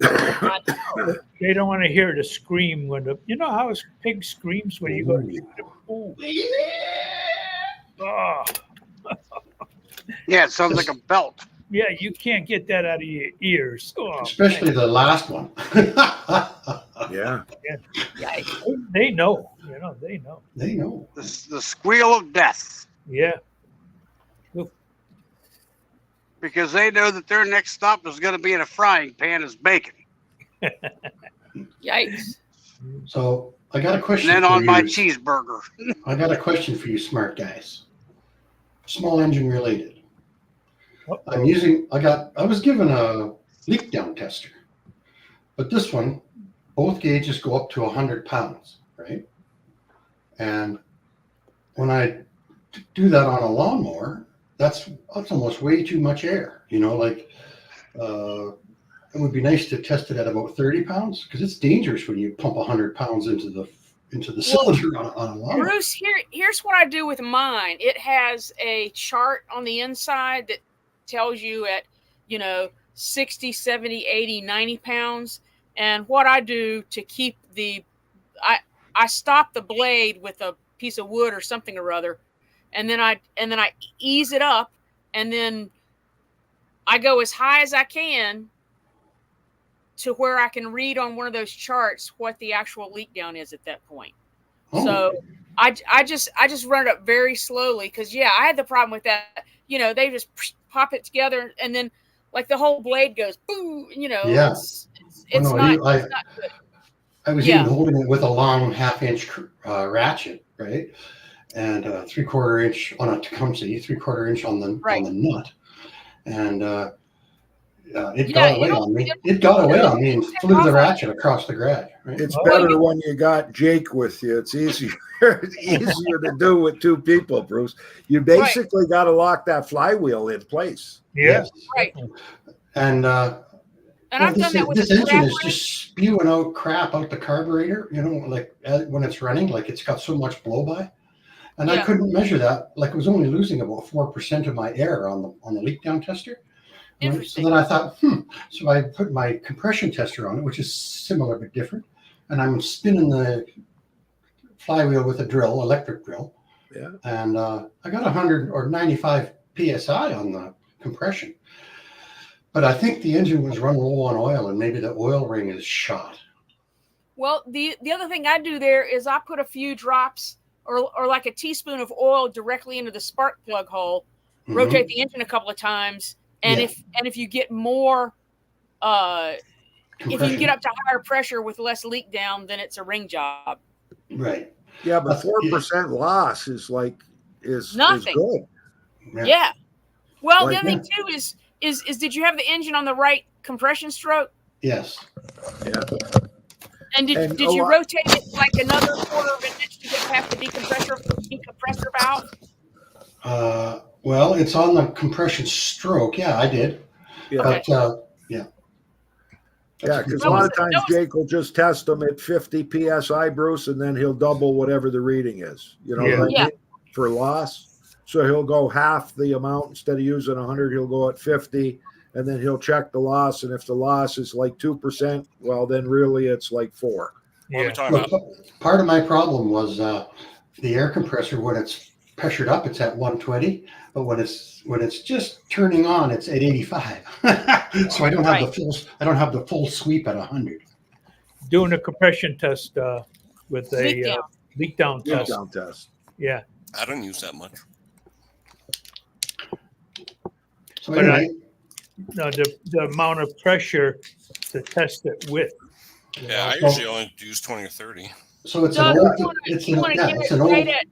I know. They don't want to hear the scream you know how a pig screams when you go to feed them? Ooh. Oh, Yeah, it sounds like a belt. yeah, you can't get that out of your ears. Oh, Especially the last one. Yeah. Yikes. they know. They know. They know. The squeal of death. Yeah. Because they know that their next stop is going to be in a frying pan as bacon. Yikes. So I got a And question then for on my you. cheeseburger. I got a question for you, smart guys. Small engine related. I was given a leak down tester, but this one, both gauges go up to 100 pounds, right? And when I do that on a lawnmower, that's almost way too much air. It would be nice to test it at about 30 pounds because it's dangerous when you pump 100 pounds into the cylinder on a lawnmower. Bruce, here's what I do with mine. It has a chart on the inside that tells you at, 60, 70, 80, 90 pounds. And what I do to keep I stop the blade with a piece of wood or something or other, and then I ease it up, and then I go as high as I can to where I can read on one of those charts what the actual leak down is at that point. Oh. So I just run it up very slowly because I had the problem with that. They just pop it together, and then like the whole blade goes boom. Yeah. It's not good. I was even holding it with a long 1/2-inch ratchet, right? And 3/4 inch on a Tecumseh, 3/4 inch on the nut, and it got away on me. It got away on me and flew the ratchet across the garage. Right? It's better when you got Jake with you. It's easier. It's easier to do with two people, Bruce. You basically got to lock that flywheel in place. Yeah. Right. And I've done that with this the engine is crap just spewing out crap out the carburetor. Like when it's running, like it's got so much blow by, and I couldn't measure that. Like it was only losing about 4% of my air on the leak down tester. Interesting. So then I thought, So I put my compression tester on it, which is similar but different, and I'm spinning the flywheel with a drill, electric drill. Yeah. And I got 100 or 95 psi on the compression. But I think the engine was running low on oil, and maybe the oil ring is shot. Well, the other thing I do there is I put a few drops or like a teaspoon of oil directly into the spark plug hole, rotate the engine a couple of times, and if you get more, if you can get up to higher pressure with less leak down, then it's a ring job. Right. Yeah, but 4% loss is nothing. Is good. Yeah. Well, the other thing too is did you have the engine on the right compression stroke? Yes. Yeah. And did you rotate it like another 1/4 of an inch to get past the decompressor valve? Well, it's on the compression stroke. Yeah, I did. Yeah. But Yeah, because a lot of times Jake will just test them at 50 psi, Bruce, and then he'll double whatever the reading is. What I mean? For loss. So he'll go half the amount instead of using 100. He'll go at 50, and then he'll check the loss. And if the loss is like 2%, well, then really it's like 4. What are we talking about? Part of my problem was the air compressor. When it's pressured up, it's at 120, but when it's just turning on, it's at 85. So I don't have the full sweep at 100. Doing a compression test with a leak down test. Yeah. I don't use that much. So But anyway, the amount of pressure to test it with. I usually only use 20 or 30. So it's Doug, you want to get it right at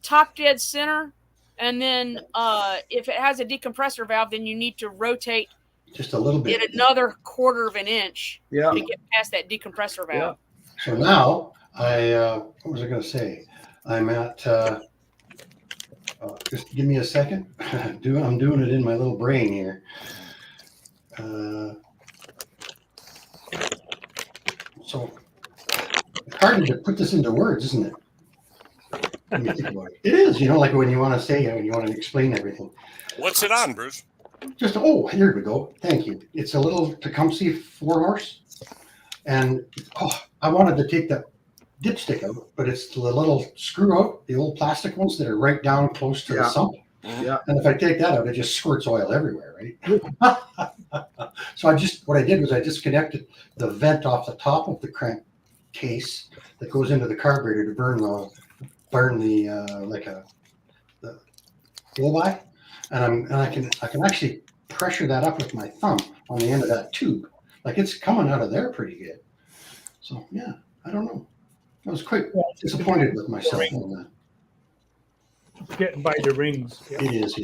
top dead center, and then if it has a decompressor valve, then you need to rotate just a little bit. It another 1/4 of an inch to get past that decompressor valve. So now what was I going to say? I'm at. Just give me a second. I'm doing it in my little brain here. So it's hard to put this into words, isn't it? Let me think about it. It is, like when you want to say it, when you want to explain everything. What's it on, Bruce? Here we go. Thank you. It's a little Tecumseh 4-horse, and I wanted to take the dipstick out, but it's the little screw out, the old plastic ones that are right down close to the sump. Yeah. And if I take that out, it just squirts oil everywhere, right? So what I did was I disconnected the vent off the top of the crank case that goes into the carburetor to burn the blow-by, and I can actually pressure that up with my thumb on the end of that tube. Like it's coming out of there pretty good. So I don't know. I was quite disappointed with myself on that. Getting by the rings. It is,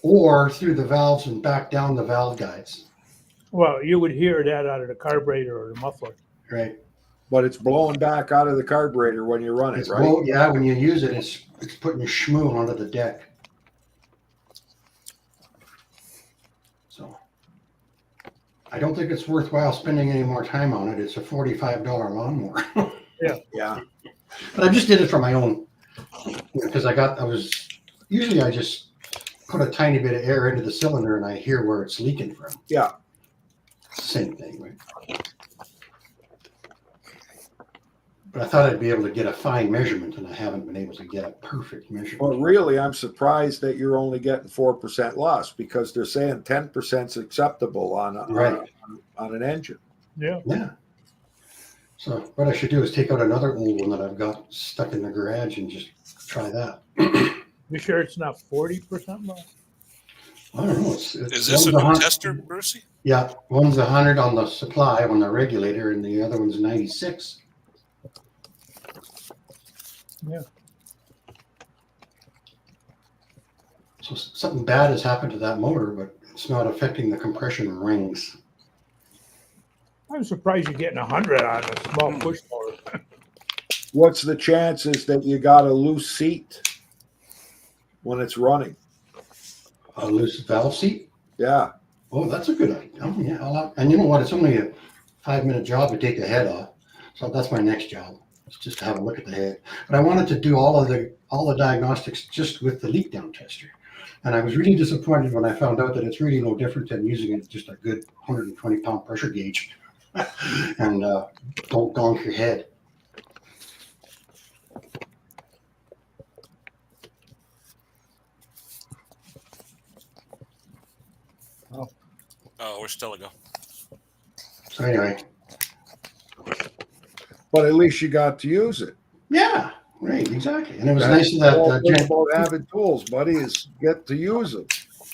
or through the valves and back down the valve guides. Well, you would hear that out of the carburetor or the muffler. Right. But it's blowing back out of the carburetor when you run it, right? When you use it, it's putting schmoo onto the deck. So I don't think it's worthwhile spending any more time on it. It's a $45 lawnmower. Yeah. But I just did it for my own, because I just put a tiny bit of air into the cylinder and I hear where it's leaking from. Yeah. Same thing, right? But I thought I'd be able to get a fine measurement, and I haven't been able to get a perfect measurement. Well, really, I'm surprised that you're only getting 4% loss, because they're saying 10% is acceptable on an engine. Yeah. Yeah. So what I should do is take out another old one that I've got stuck in the garage and just try that. You sure it's not 40% loss? I don't know. Is this a new tester, Brucey? Yeah, one's 100 on the supply on the regulator, and the other one's 96. Yeah. So something bad has happened to that motor, but it's not affecting the compression rings. I'm surprised you're getting 100 on a small push motor. What's the chances that you got a loose seat when it's running? A loose valve seat? Yeah. Oh, that's a good idea. Oh, yeah, and you know what? It's only a 5-minute job to take the head off. So that's my next job. It's just to have a look at the head. But I wanted to do all the diagnostics just with the leak down tester. And I was really disappointed when I found out that it's really no different than using just a good 120-pound pressure gauge and don't gonk your head. Oh, where's Stella go? So anyway. But at least you got to use it. Yeah, right, exactly. And it was That's nice that about having tools, buddy, is get to use them.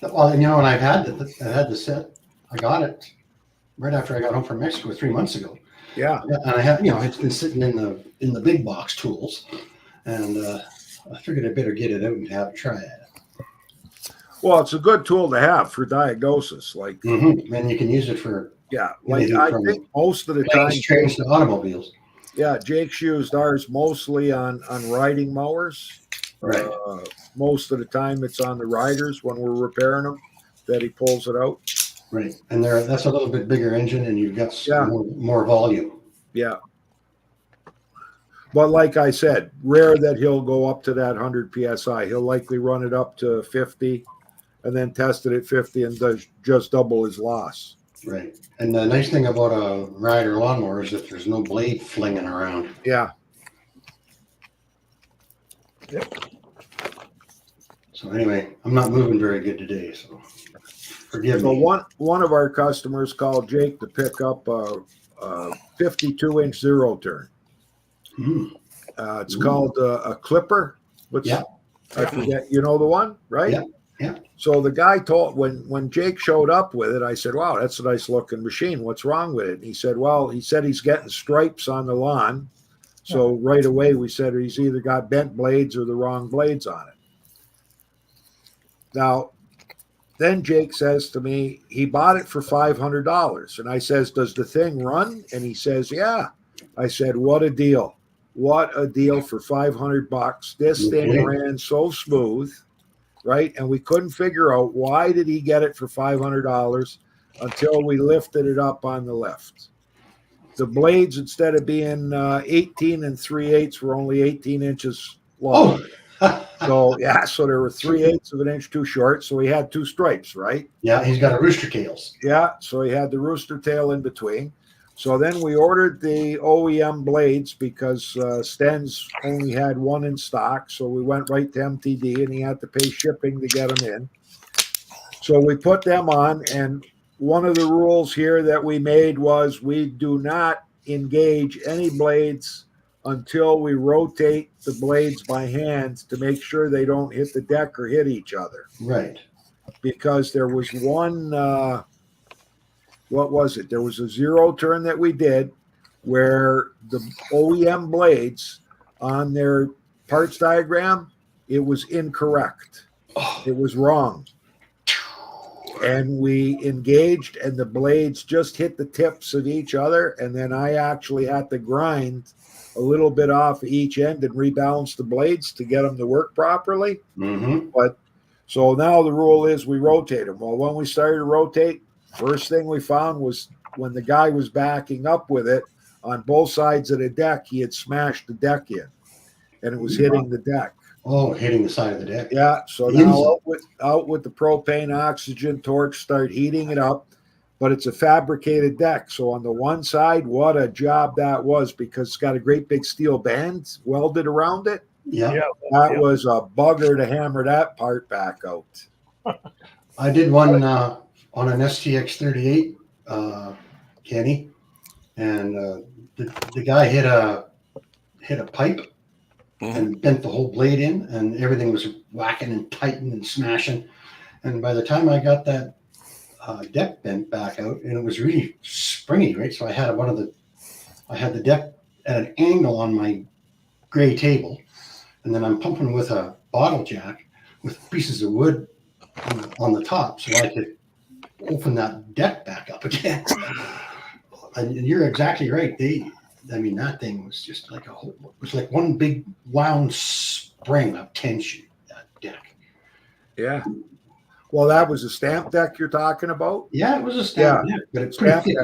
Well, you know, and I had the set. I got it right after I got home from Mexico 3 months ago. Yeah. And I have, it's been sitting in the big box tools, and I figured I better get it out and have a try at it. Well, it's a good tool to have for diagnosis. Like, and you can use it for like I think most of the time, trains to automobiles. Yeah, Jake's used ours mostly on riding mowers. Right. Most of the time, it's on the riders when we're repairing them that he pulls it out. Right, and that's a little bit bigger engine, and you've got more volume. Yeah. But like I said, rare that he'll go up to that 100 psi. He'll likely run it up to 50, and then test it at 50 and does just double his loss. Right. And the nice thing about a rider lawnmower is that there's no blade flinging around. Yeah. Yep. So anyway, I'm not moving very good today, so forgive me. One of our customers called Jake to pick up a 52-inch zero turn. It's called a clipper. I forget. You know the one, right? Yeah. Yeah. So the guy told when Jake showed up with it, I said, "Wow, that's a nice looking machine. What's wrong with it?" And he said, "Well, he's getting stripes on the lawn." So right away we said he's either got bent blades or the wrong blades on it. Now, then Jake says to me, he bought it for $500. And I says, "Does the thing run?" And he says, "Yeah." I said, "What a deal. What a deal for $500. This thing ran so smooth." Right. And we couldn't figure out why did he get it for $500 until we lifted it up on the lift. The blades, instead of being 18 3/8, were only 18 inches long. So there were 3/8 of an inch too short. So he had two stripes, right? Yeah, he's got a rooster tails. Yeah. So he had the rooster tail in between. So then we ordered the OEM blades because Sten's only had one in stock. So we went right to MTD and he had to pay shipping to get them in. So we put them on. And one of the rules here that we made was we do not engage any blades until we rotate the blades by hand to make sure they don't hit the deck or hit each other. Right. Because there was one... what was it? There was a zero turn that we did where the OEM blades on their parts diagram, it was incorrect. It was wrong. And we engaged and the blades just hit the tips of each other. And then I actually had to grind a little bit off each end and rebalance the blades to get them to work properly. But so now the rule is we rotate them. Well, when we started to rotate, first thing we found was when the guy was backing up with it on both sides of the deck, he had smashed the deck in and it was hitting the deck. Oh, hitting the side of the deck. Yeah, so The now inside. out with the propane oxygen torch, start heating it up. But it's a fabricated deck. So on the one side, what a job that was, because it's got a great big steel band welded around it. Yeah. Yeah. That yeah. was a bugger to hammer that part back out. I did one on an STX 38, Kenny, and the guy hit a pipe and bent the whole blade in, and everything was whacking and tightening and smashing. And by the time I got that deck bent back out, and it was really springy, right? So I had the deck at an angle on my gray table, and then I'm pumping with a bottle jack with pieces of wood on the top, so I could open that deck back up again. And you're exactly right. That thing was just like it was like one big wound spring of tension, that deck. Yeah. Well, that was a stamp deck you're talking about? Yeah, it was a stamp deck, but it's pretty thick.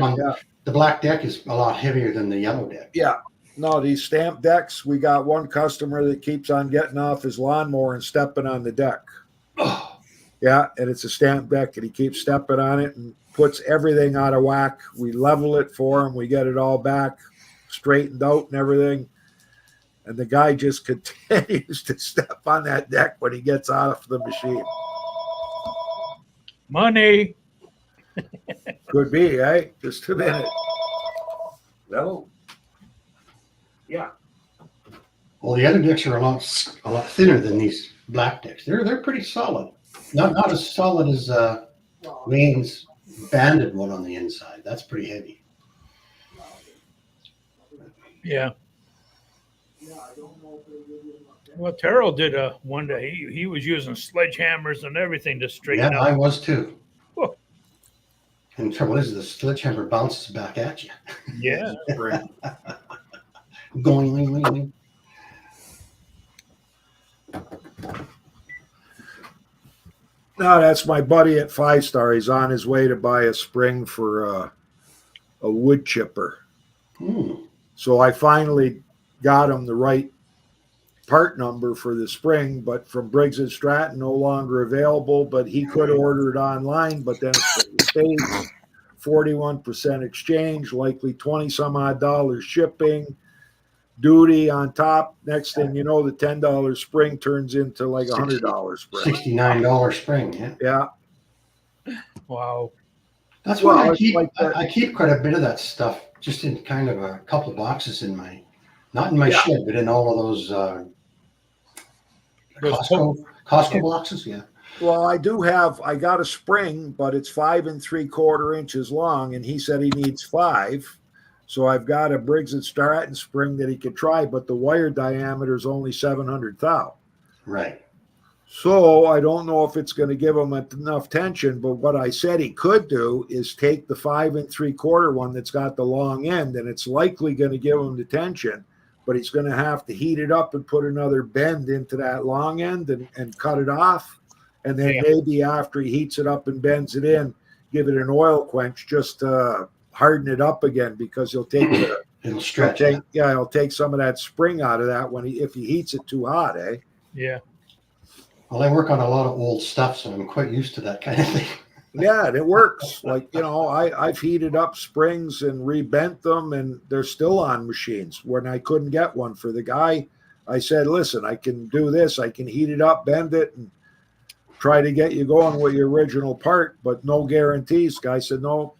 The black deck is a lot heavier than the yellow deck. Yeah. No, these stamp decks, we got one customer that keeps on getting off his lawnmower and stepping on the deck. Oh. Yeah, and it's a stamp deck, and he keeps stepping on it and puts everything out of whack. We level it for him. We get it all back straightened out and everything. And the guy just continues to step on that deck when he gets off the machine. Money. Could be, eh? Just a minute. No. Yeah. Well, the other decks are a lot thinner than these black decks. They're pretty solid. Not as solid as Wayne's banded one on the inside. That's pretty heavy. Yeah. Well, Toro did one day. He was using sledgehammers and everything to straighten out. I was too. Oh. And the trouble is, the sledgehammer bounces back at you. Yeah. Going. No, that's my buddy at 5 Star. He's on his way to buy a spring for a wood chipper. So I finally got him the right part number for the spring, but from Briggs & Stratton, no longer available, but he could order it online, but then it stays 41% exchange, likely 20 some odd dollars shipping, duty on top. Next thing you know, the $10 spring turns into like $100 spring. $69 spring, yeah. Yeah. Wow. That's why I keep quite a bit of that stuff just in kind of a couple of boxes in my, not in my shed, but in all of those Costco boxes, yeah. Well, I got a spring, but it's 5 3/4 inches long, and he said he needs 5. So I've got a Briggs & Stratton spring that he could try, but the wire diameter is only 700 thou. Right. So I don't know if it's going to give him enough tension, but what I said he could do is take the 5 3/4 one that's got the long end, and it's likely going to give him the tension, but he's going to have to heat it up and put another bend into that long end and cut it off. And then maybe after he heats it up and bends it in, give it an oil quench just to harden it up again, because he'll take it'll stretch. He'll take some of that spring out of that if he heats it too hot, eh? Yeah. Well, I work on a lot of old stuff, so I'm quite used to that kind of thing. Yeah, and it works. Like, I've heated up springs and rebent them, and they're still on machines. When I couldn't get one for the guy, I said, listen, I can do this. I can heat it up, bend it, and try to get you going with your original part, but no guarantees. Guy said, no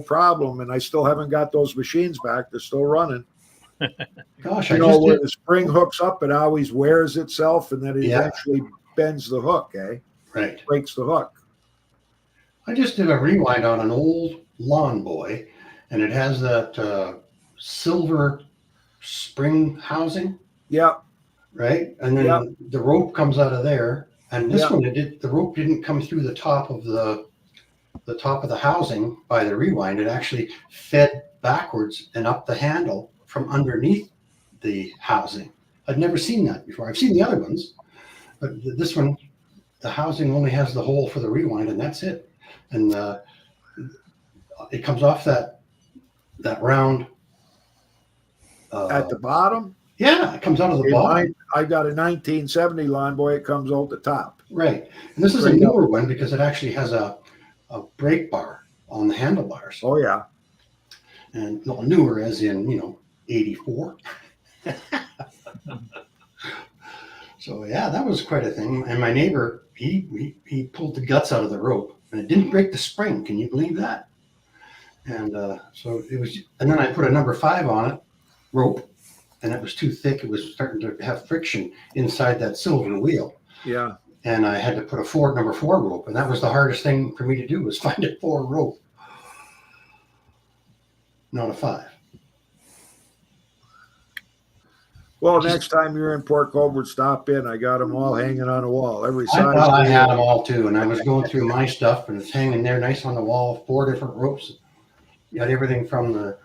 problem. And I still haven't got those machines back. They're still running. Gosh, where the spring hooks up, it always wears itself, and then it eventually bends the hook, eh? Right. Breaks the hook. I just did a rewind on an old Lawn Boy, and it has that silver spring housing. Yeah. Right? And then the rope comes out of there. And this one, the rope didn't come through the top of the housing by the rewind. It actually fed backwards and up the handle from underneath the housing. I'd never seen that before. I've seen the other ones, but this one, the housing only has the hole for the rewind, and that's it. And it comes off that round at the bottom. Yeah, it comes out of the In bottom. mine, I got a 1970 lawn boy. It comes out the top. Right. And this is a Straight newer one because it actually has a brake bar on the handlebars. Oh yeah. And well, newer as in, 84. So yeah, that was quite a thing. And my neighbor, he pulled the guts out of the rope, and it didn't break the spring. Can you believe that? And so it was. And then I put a number 5 on it, rope, and it was too thick. It was starting to have friction inside that silver wheel. Yeah. And I had to put a number 4 rope, and that was the hardest thing for me to do was find a 4 rope, not a 5. Well, next time you're in Port Colborne, stop in. I got them all hanging on the wall, every I size. thought I had them all too, and I was going through my stuff, and it's hanging there nice on the wall. 4 different ropes. You got everything from the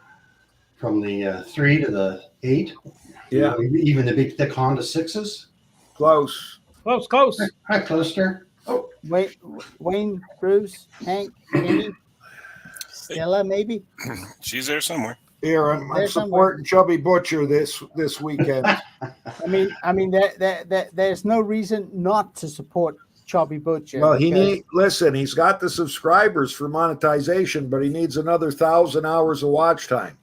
3 to the 8. Yeah. Even the big thick Honda 6s. Close. Close. Hi, Cluster. Oh, Wayne, Bruce, Hank, Kenny, Stella, maybe. She's there somewhere. Here, I'm There's supporting Chubby Butcher this weekend. I mean, there's no reason not to support Chubby Butcher. Well, listen. He's got the subscribers for monetization, but he needs another 1,000 hours of watch time.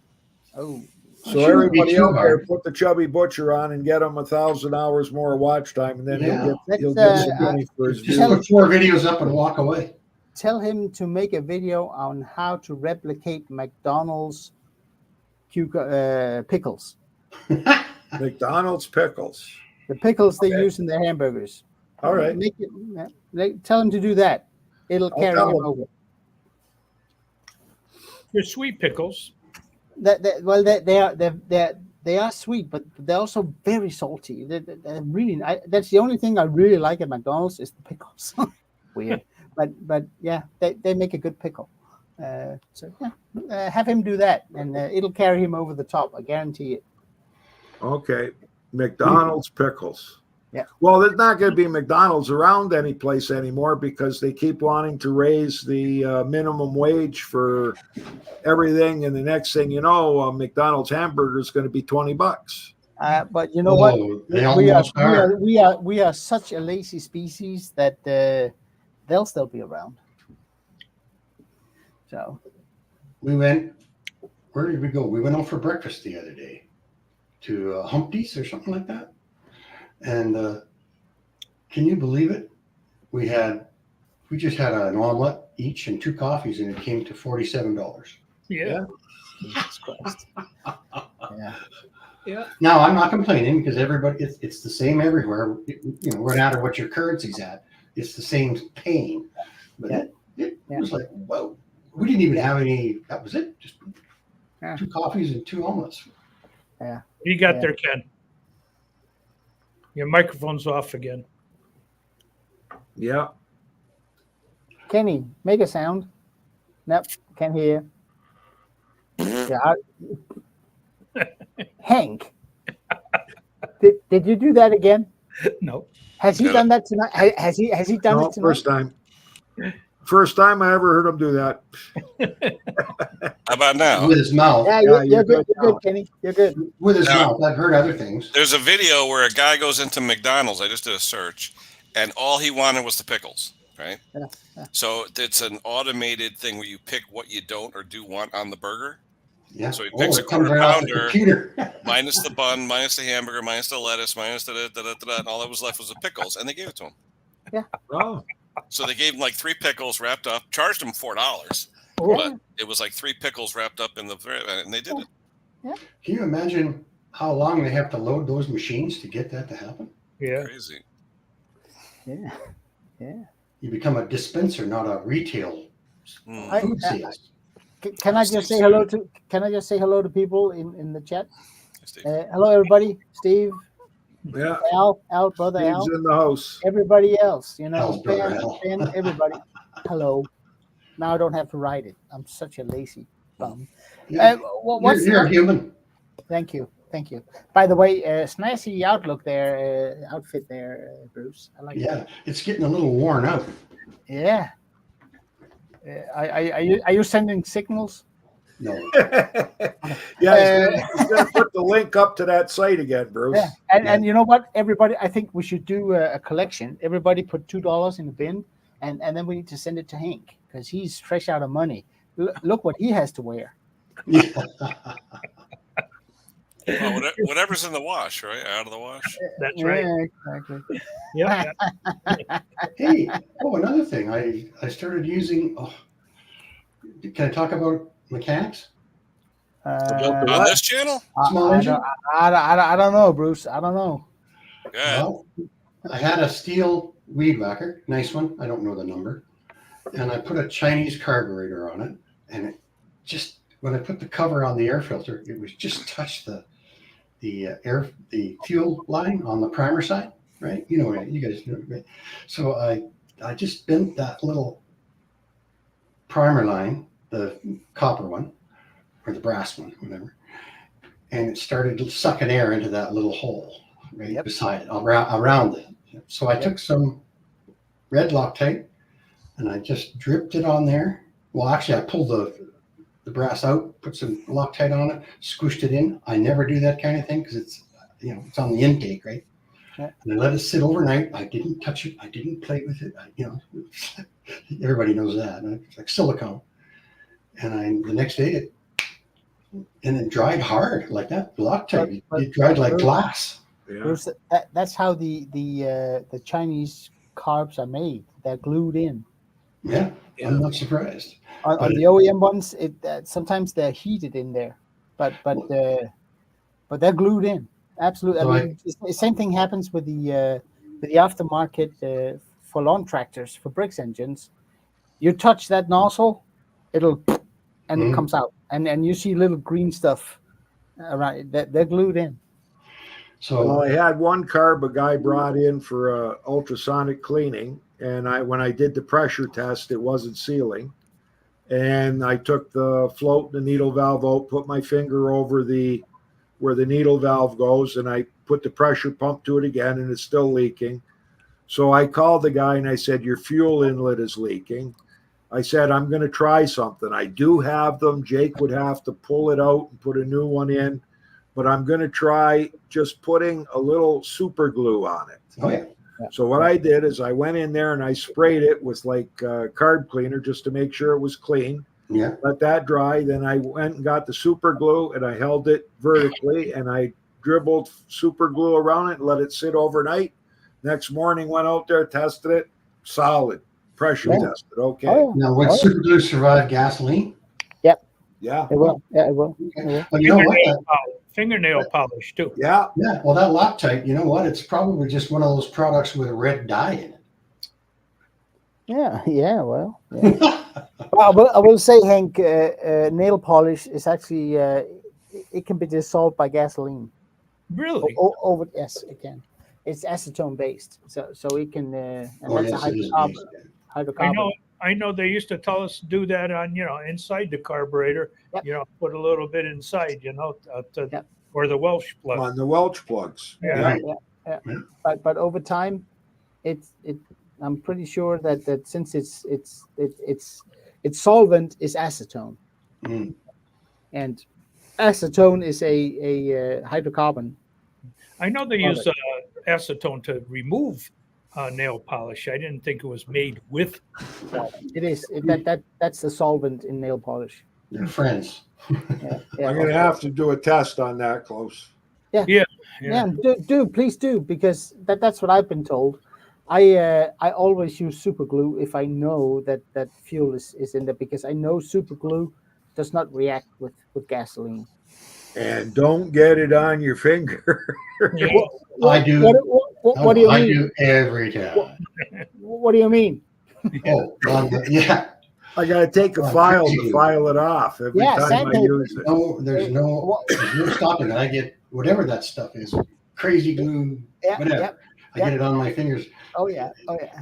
Oh, So everybody out there, put the Chubby Butcher on and get him 1,000 hours more watch time, and then he'll get some money for his just views. put 4 videos up and walk away. Tell him to make a video on how to replicate McDonald's pickles. McDonald's pickles. The pickles they use in their hamburgers. All right. Tell him to do that. It'll carry him over. They're sweet pickles. They are sweet, but they're also very salty. They're really. That's the only thing I really like at McDonald's is the pickles. Weird, but yeah, they make a good pickle. Have him do that, and it'll carry him over the top. I guarantee it. Okay, McDonald's pickles. Yeah. Well, there's not going to be McDonald's around any place anymore because they keep wanting to raise the minimum wage for everything, and the next thing you know, McDonald's hamburger is going to be $20. But you know what? We are such a lazy species that they'll still be around. So where did we go? We went out for breakfast the other day to Humpty's or something like that. And can you believe it? We just had an omelet each and 2 coffees, and it came to $47. Yeah. Jesus Christ. Yeah. Yeah. Now I'm not complaining because everybody it's the same everywhere. No matter what your currency's at, it's the same pain. But it was like, whoa. We didn't even have any. That was it. Just 2 coffees and 2 omelets. Yeah. You got there, Ken. Your microphone's off again. Yeah. Kenny, make a sound. Nope, can't hear. Yeah. Hank, did you do that again? No. Has he done that tonight? Has he done it tonight? First time. First time I ever heard him do that. How about now? With his mouth. Yeah, you're good. You're good, Kenny. You're good. With his mouth. I've heard other things. There's a video where a guy goes into McDonald's. I just did a search, and all he wanted was the pickles, right? Yeah. So it's an automated thing where you pick what you don't or do want on the burger. Yeah. So he picks a quarter pounder, minus the bun, minus the hamburger, minus the lettuce, minus the and all that was left was the pickles, and they gave it to him. Yeah. Oh. So they gave him like 3 pickles wrapped up, charged him $4, but it was like 3 pickles wrapped up in and they did it. Yeah. Can you imagine how long they have to load those machines to get that to happen? Yeah. Crazy. Yeah. Yeah. You become a dispenser, not a retail food sales. Can I just say hello to people in the chat? Hello, everybody. Steve. Yeah. Al, brother Steve's Al. in the house. Everybody else, Al's brother Al. Ben, everybody. Hello. Now I don't have to write it. I'm such a lazy bum. Yeah. You're human. Thank you. By the way, snazzy outfit there, Bruce. I like that. It's getting a little worn out. Yeah. Are you sending signals? No. Yeah, he's gonna put the link up to that site again, Bruce. Yeah, and you know what, everybody, I think we should do a collection. Everybody put $2 in the bin, and then we need to send it to Hank because he's fresh out of money. Look what he has to wear. Yeah. Well, whatever's in the wash, right? Out of the wash. That's right. Yeah, exactly. Yeah. Hey, another thing. I started using. Oh, can I talk about mechanics? On this channel? Small engine? I don't know, Bruce. I don't know. Go ahead. Well, I had a steel weed whacker, nice one. I don't know the number. And I put a Chinese carburetor on it. And it just, when I put the cover on the air filter, it was just touched the fuel line on the primer side, right? You know what you guys know, right? So I just bent that little primer line, the copper one, or the brass one, whatever, and it started sucking air into that little hole right beside it, around it. So I took some red Loctite and I just dripped it on there. Well, actually, I pulled the brass out, put some Loctite on it, squished it in. I never do that kind of thing because it's it's on the intake, right? Yeah. And I let it sit overnight. I didn't touch it. I didn't play with it. Everybody knows that. It's like silicone. And the next day it dried hard like that. Loctite. It dried like glass. Yeah. Bruce, that's how the Chinese carbs are made. They're glued in. Yeah, I'm not surprised. On the OEM ones, sometimes they're heated in there, but they're glued in. Absolutely. I mean, the same thing happens with the aftermarket for lawn tractors, for bricks engines. You touch that nozzle, it'll and it comes out, and you see little green stuff around it. They're glued in. So I had one carb a guy brought in for ultrasonic cleaning, and when I did the pressure test, it wasn't sealing. And I took the float, the needle valve out, put my finger over where the needle valve goes, and I put the pressure pump to it again, and it's still leaking. So I called the guy and I said, your fuel inlet is leaking. I said, I'm going to try something. I do have them. Jake would have to pull it out and put a new one in, but I'm going to try just putting a little super glue on it. Oh, yeah. So what I did is I went in there and I sprayed it with like carb cleaner just to make sure it was clean. Yeah. Let that dry. Then I went and got the super glue and I held it vertically and I dribbled super glue around it and let it sit overnight. Next morning, went out there, tested it, solid, pressure tested. Okay. Oh, now, would super glue survive gasoline? Yep. Yeah. It will. Yeah, it will. Okay. Well, you know what? Fingernail polish too. Yeah. Yeah. Well, that Loctite, you know what? It's probably just one of those products with a red dye in it. Yeah. Well, yeah. Well, I will say, Hank, nail polish is actually it can be dissolved by gasoline. Really? Yes, it can. It's acetone based, so it can. And that's a hydrocarbon. I know they used to tell us to do that on inside the carburetor. Yep. Put a little bit inside, or the Welsh plug. On the Welch plugs. Yeah. But over time, I'm pretty sure that since its solvent is acetone, and acetone is a hydrocarbon. I know they use acetone to remove nail polish. I didn't think it was made with. It is. That's the solvent in nail polish. They're friends. Yeah. I'm going to have to do a test on that, close. Yeah. Please do, because that's what I've been told. I always use super glue if I know that fuel is in there, because I know super glue does not react with gasoline. And don't get it on your finger. Yeah. I do. What do you mean? I do every time. What do you mean? Yeah. I got to take a file to file it off every time I use it. No, there's no stopping it. I get whatever that stuff is, crazy glue, whatever. I get it on my fingers. Oh yeah.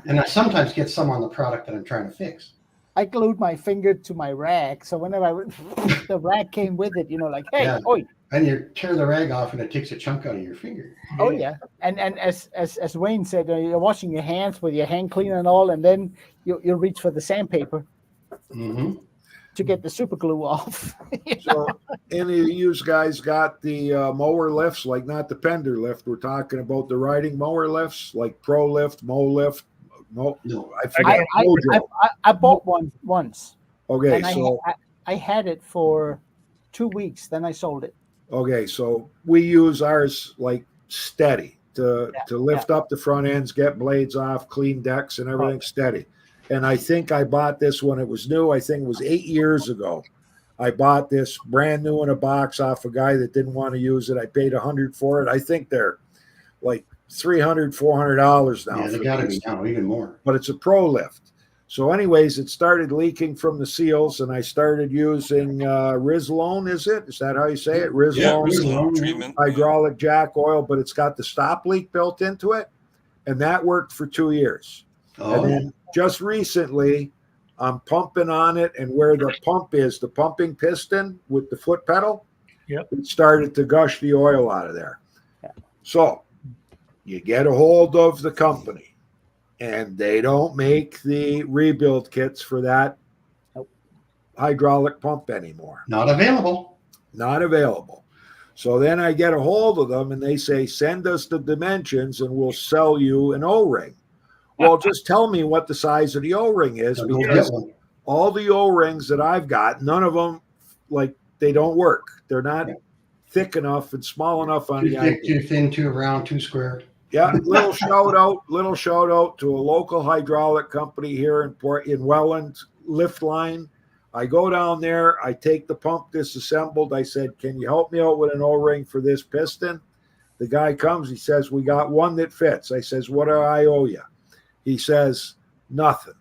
And I sometimes get some on the product that I'm trying to fix. I glued my finger to my rag, so whenever the rag came with it, like, hey, oi. And you tear the rag off, and it takes a chunk out of your finger. Oh yeah, and as Wayne said, you're washing your hands with your hand cleaner and all, and then you reach for the sandpaper. Mm-hmm. to get the super glue off. So any of you guys got the mower lifts, like not the Pender lift? We're talking about the riding mower lifts, like Pro Lift, Mo Lift. No, I forget. I bought one once. Okay, and I had it for 2 weeks. Then I sold it. Okay, so we use ours like steady to lift up the front ends, get blades off, clean decks, and everything steady. And I think I bought this when it was new. I think it was 8 years ago. I bought this brand new in a box off a guy that didn't want to use it. I paid $100 for it. I think they're like $300, $400 now. Yeah, they got to be now, even more. But it's a Pro Lift. So, anyways, it started leaking from the seals, and I started using Rizlone. Is that how you say it? Rizlone treatment. Hydraulic jack oil, but it's got the stop leak built into it, and that worked for 2 years. Oh. And then just recently, I'm pumping on it, and where the pump is, the pumping piston with the foot pedal, it started to gush the oil out of there. Yeah. So you get a hold of the company, and they don't make the rebuild kits for that hydraulic pump anymore. Not available. Not available. So then I get a hold of them, and they say, send us the dimensions, and we'll sell you an O-ring. Well, just tell me what the size of the O-ring is, because all the O-rings that I've got, none of them, like, they don't work. They're not thick enough and small enough on Too the thick, idea. too thin, too round, too square. Yeah, little shout out to a local hydraulic company here in Welland, Lift Line. I go down there, I take the pump disassembled. I said, can you help me out with an O-ring for this piston? The guy comes, he says, we got one that fits. I says, what do I owe you? He says, nothing.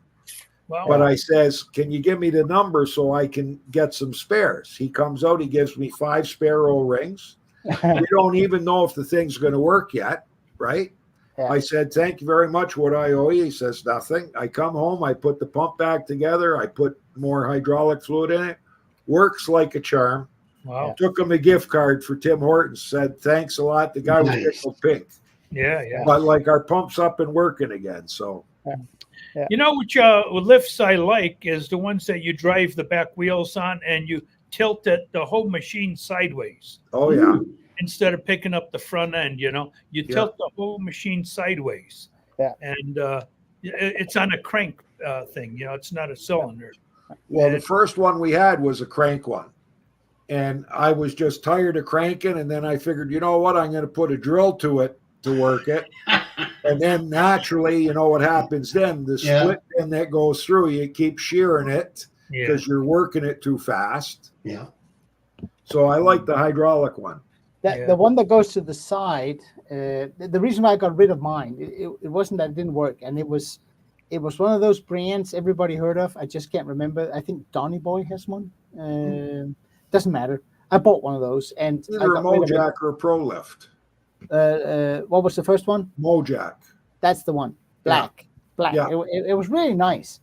Wow. But I says, can you give me the number so I can get some spares? He comes out, he gives me 5 spare O-rings. We don't even know if the thing's going to work yet, right? I said, thank you very much. What I owe you? He says, nothing. I come home, I put the pump back together, I put more hydraulic fluid in it. Works like a charm. Wow. Took him a gift card for Tim Hortons, said, thanks a lot. The guy was tickled pink. Yeah. But like our pump's up and working again. So, you know what lifts I like is the ones that you drive the back wheels on and you tilt the whole machine sideways. Oh yeah. Instead of picking up the front end, you tilt the whole machine sideways. Yeah. And it's on a crank thing. It's not a cylinder. Well, the first one we had was a crank one. And I was just tired of cranking. And then I figured, you know what? I'm going to put a drill to it to work it. And then naturally, you know what happens then? The split pin that goes through, you keep shearing it because you're working it too fast. Yeah. So I like the hydraulic one. The one that goes to the side, the reason why I got rid of mine, it wasn't that it didn't work. And it was one of those brands everybody heard of. I just can't remember. I think Donny Boy has one. Doesn't matter. I bought one of those. And either a Mojack or a Pro Lift. What was the first one? Mojack. That's the one. Black. Yeah. It was really nice.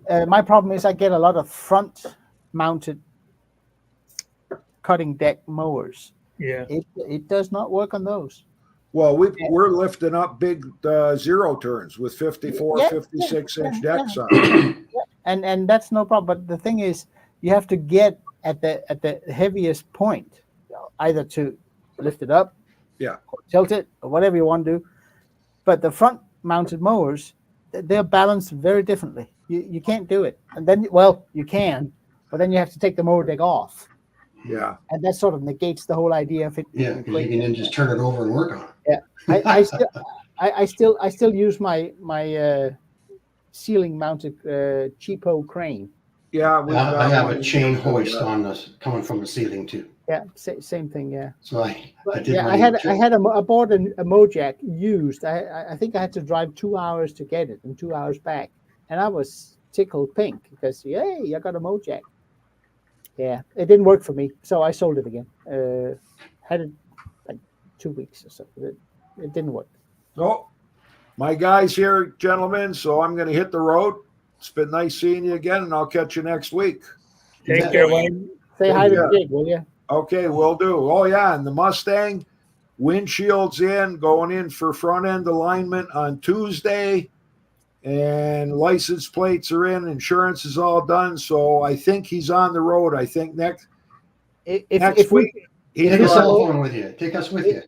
My problem is I get a lot of front mounted cutting deck mowers. Yeah. It does not work on those. Well, we're lifting up big zero turns with 54, 56 inch decks on. And that's no problem. But the thing is, you have to get at the heaviest point, either to lift it up, or tilt it, or whatever you want to do. But the front mounted mowers, they're balanced very differently. You can't do it. And then, you can, but then you have to take the mower deck off. Yeah. And that sort of negates the whole idea of it. Yeah, because you can then just turn it over and work on it. Yeah. I still use my ceiling mounted cheapo crane. Yeah, I have a chain hoist on this coming from the ceiling too. Yeah, same thing. Yeah. So I bought a Mojack used. I think I had to drive 2 hours to get it and 2 hours back, and I was tickled pink because I got a Mojack. Yeah, it didn't work for me, so I sold it again. Had it like 2 weeks or so. It didn't work. Oh, my guy's here, gentlemen. So I'm going to hit the road. It's been nice seeing you again, and I'll catch you next week. Take care, Wayne. Say hi to the Jig, will you? Okay, will do. Oh, yeah, and the Mustang, windshields in, going in for front end alignment on Tuesday, and license plates are in, insurance is all done. So I think he's on the road. I think next week. Take a cell phone with you. Take us with you.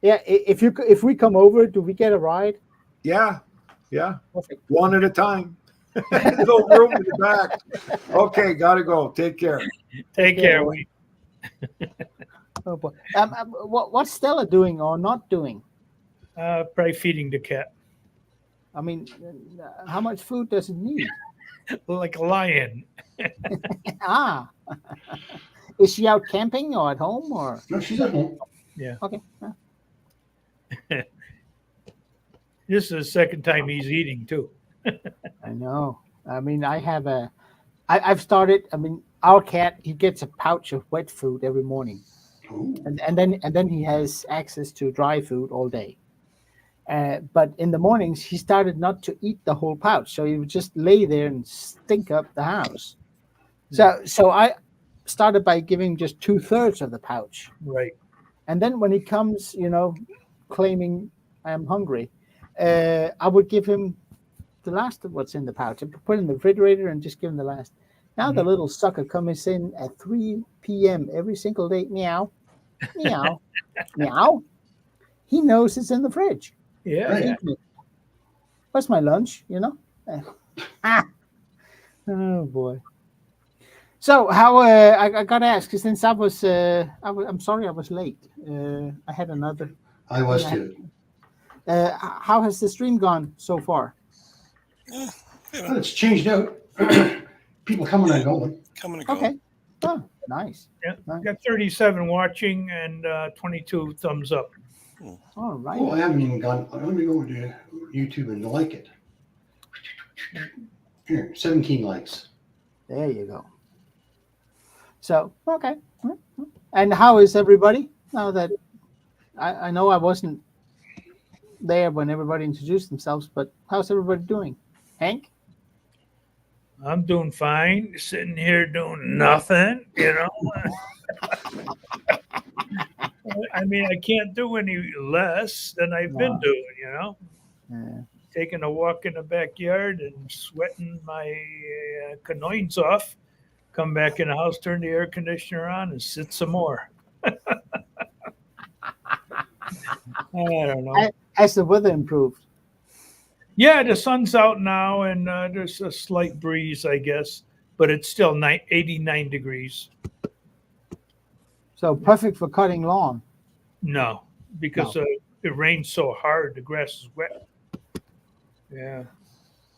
Yeah, if we come over, do we get a ride? Yeah. Perfect. One at a time. No room in the back. Okay, gotta go. Take care. Take care. Oh boy. What's Stella doing or not doing? Probably feeding the cat. I mean, how much food does it need? Like a lion. Ah. Is she out camping or at home or? No, she's at home. Yeah. Okay. This is the second time he's eating too. I know. I mean, I've started. I mean, our cat, he gets a pouch of wet food every morning, and then he has access to dry food all day. But in the mornings, he started not to eat the whole pouch, so he would just lay there and stink up the house. So I started by giving just 2/3 of the pouch. Right. And then when he comes, claiming I am hungry, I would give him the last of what's in the pouch. I put it in the refrigerator and just give him the last. Now the little sucker comes in at 3 p.m. every single day. Meow, meow, meow. He knows it's in the fridge. Yeah. What's my lunch? Oh boy. So how I got to ask, since I'm sorry I was late. I had another. I was too. How has the stream gone so far? Well, it's changed out. People coming and going. Okay. Oh, nice. Yeah. Nice. Got 37 watching and 22 thumbs up. All right. Oh, I haven't even gone. Let me go to YouTube and like it. Here, 17 likes. There you go. So, okay. And how is everybody now that I know I wasn't there when everybody introduced themselves, but how's everybody doing? Hank? I'm doing fine, sitting here doing nothing, I mean, I can't do any less than I've been doing, Yeah. Taking a walk in the backyard and sweating my canoins off. Come back in the house, turn the air conditioner on, and sit some more. I don't know. Has the weather improved? Yeah, the sun's out now, and there's a slight breeze, I guess, but it's still 89 degrees. So perfect for cutting lawn. No, because it rains so hard, the grass is wet. Yeah.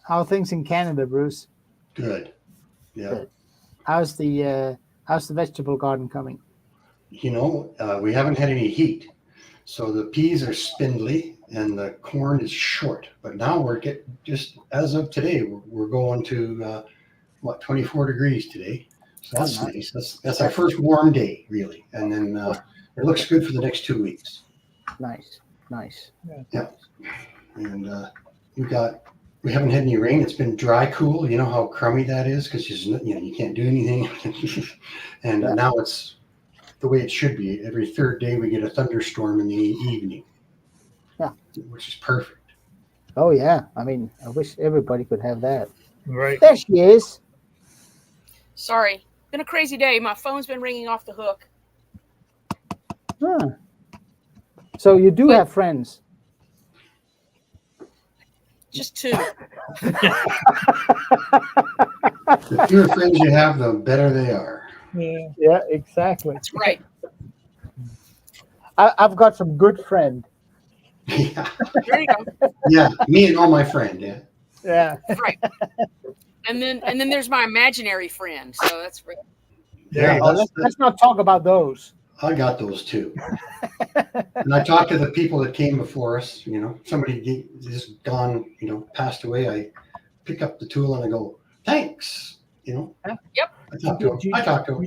How are things in Canada, Bruce? Good. Yeah. Good. How's the vegetable garden coming? We haven't had any heat, so the peas are spindly and the corn is short. But now just as of today, we're going to 24 degrees today. So that's nice. That's our first warm day, really, and then it looks good for the next 2 weeks. Nice. Yeah. And we haven't had any rain. It's been dry, cool. You know how crummy that is because you can't do anything. And now it's the way it should be. Every third day we get a thunderstorm in the evening. Yeah, which is perfect. Oh yeah. I mean, I wish everybody could have that. Right. There she is. Sorry, been a crazy day. My phone's been ringing off the hook. Huh. So you do have friends. Just 2. The fewer friends you have, the better they are. Yeah, exactly. That's right. I've got some good friends. Yeah. There you go. Yeah, me and all my friends. Yeah. Yeah. Right. And then there's my imaginary friend. So that's right. Yeah. Let's not talk about those. I got those too. And I talked to the people that came before us. Somebody just gone, passed away. I pick up the tool and I go, thanks. Yep. I talk to them.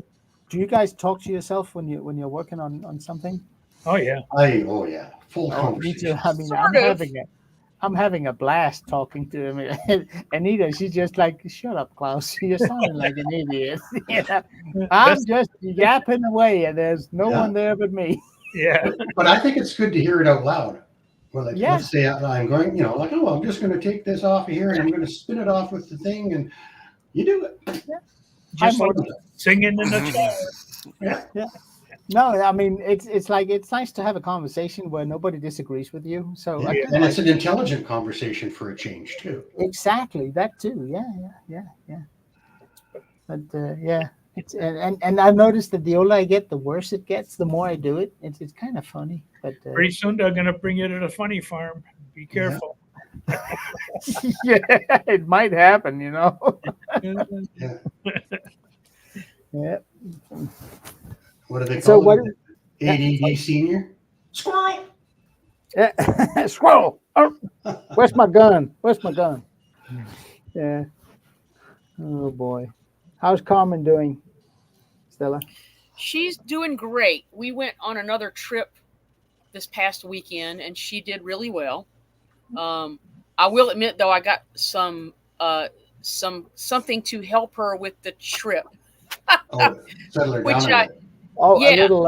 Do you guys talk to yourself when you're working on something? Oh yeah. Oh yeah. Full conversation. I mean, I'm having a blast talking to him. Anita, she's just like, shut up, Klaus. You're sounding like an idiot. I'm just yapping away, and there's no one there but me. Yeah. But I think it's good to hear it out loud. Well, like, Yeah. let's say I'm going, you know, like, oh, I'm just going to take this off of here and I'm going to spin it off with the thing, and you do it. Just like I'm singing in the shower. Yeah. No, I mean it's like it's nice to have a conversation where nobody disagrees with you. So I Yeah. kinda And like it's an intelligent conversation for a change too. exactly that too. Yeah. But yeah, it's and I've noticed that the older I get, the worse it gets. The more I do it, it's kind of funny. But Pretty soon they're going to bring you to the funny farm. Be careful. yeah, it might happen. You know. Yeah. Yeah. What do they So call what? it? ADD senior? Squirrel! Yeah. Squirrel. Oh, where's my gun? Where's my gun? Yeah. Oh boy. How's Carmen doing, Stella? She's doing great. We went on another trip this past weekend, and she did really well. I will admit, though, I got something to help her with the trip, Oh, settle her which down a bit. Oh, Yeah. a little.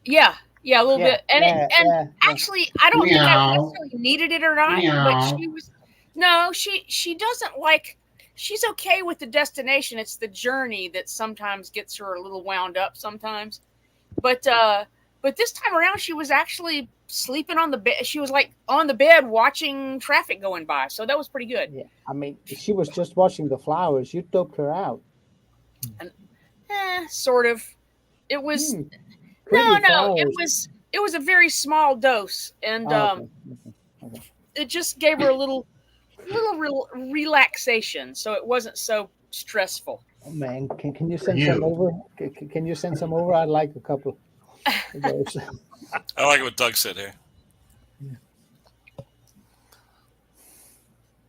yeah, a little Yeah, bit, and yeah. actually, I don't think I Meow. necessarily needed it or not, but Meow. she was no, she doesn't like. She's okay with the destination. It's the journey that sometimes gets her a little wound up sometimes, but this time around, she was actually sleeping on the bed. She was like on the bed watching traffic going by, so that was pretty good. Yeah, I mean, she was just watching the flowers. You doped her out. Sort of. It was Pretty no. flowers. It was a very small dose, and Oh, okay. it just gave her a little relaxation, so it wasn't so stressful. Oh, man, can you send You. some over? Can you send some over? I'd like a couple of those. I like what Doug said here.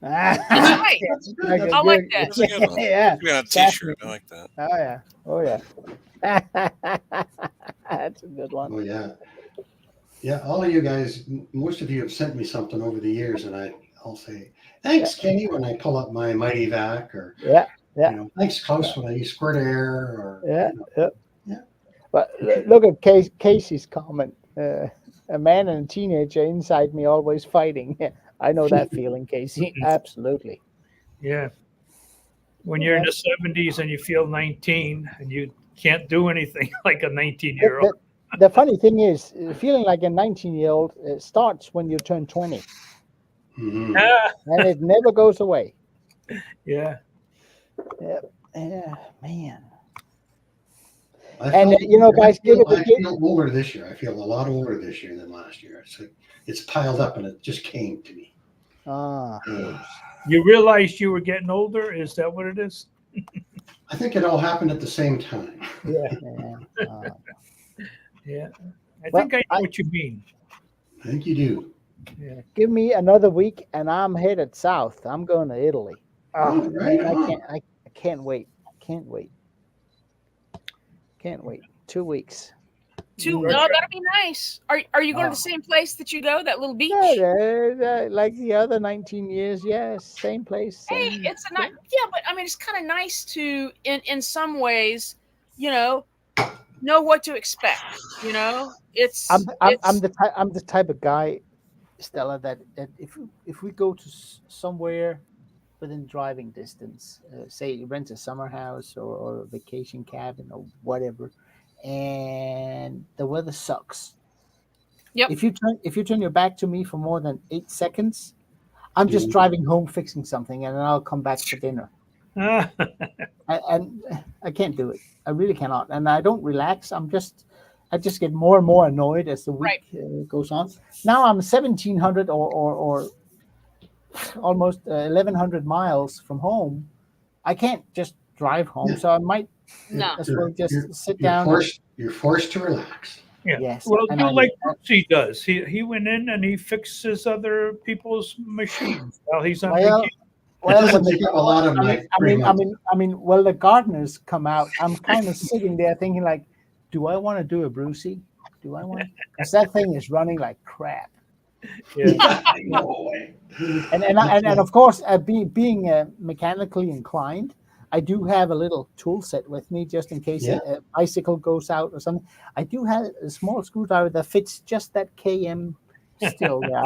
That's right. I like that. That's a good one. Yeah. Put it on a t-shirt. I like that. Oh yeah. Oh yeah. That's a good one. Oh, yeah. Yeah, all of you guys, most of you have sent me something over the years, and I'll say, thanks, Kenny, when I pull up my Mighty Vac, or, Yeah. you know, thanks, Klaus, when I use Squirt Air, or, Yeah. you know. Yeah. Yeah. But look at Casey's comment. A man and a teenager inside me always fighting. I know that feeling, Casey. Absolutely. Yeah. When you're in the 70s and you feel 19 and you can't do anything like a 19-year-old. The funny thing is, feeling like a 19-year-old starts when you turn 20. Mhm. And it never goes away. Yeah. Yeah, man. I And, felt- you know, guys, I feel older this year. I feel a lot older this year than last year. It's like, it's piled up, and it just came to me. Ah, You realized you were getting older? Is that what it is? I think it all happened at the same time. yeah. Yeah. I Well, think I know what you mean. I think you do. Yeah. Give me another week, and I'm headed south. I'm going to Italy. Oh, right man, on. I can't wait. Can't wait. 2 weeks. No, that'll be nice. Are you going to the same place that you go? That little beach? Like the other 19 years, yes, same place. Hey, it's a nice. Yeah, but I mean, it's kind of nice to, in some ways, you know what to expect. You know, I'm the type of guy, Stella, that if we go to somewhere within driving distance, say rent a summer house or a vacation cabin or whatever, and the weather sucks. Yep. If you turn your back to me for more than 8 seconds, I'm just driving home fixing something, and then I'll come back for dinner. And I can't do it. I really cannot, and I don't relax. I just get more and more annoyed as the week goes on. Now I'm 1,700 or almost 1,100 miles from home. I can't just drive home, so I might as well just sit down. You're forced to relax. Yeah. Yes. Well, and do I- like Brucey does. He went in and he fixes other people's machines while he's on Well, vacation. Well, doesn't when the, take up a lot of my I mean, well, the gardeners come out. I'm kind of sitting there thinking, like, do I want to do a Brucey? Do I want? Because that thing is running like crap. Yeah. No way. And of course, being mechanically inclined, I do have a little tool set with me just in case a bicycle goes out or something. I do have a small screwdriver that fits just that KM still, yeah,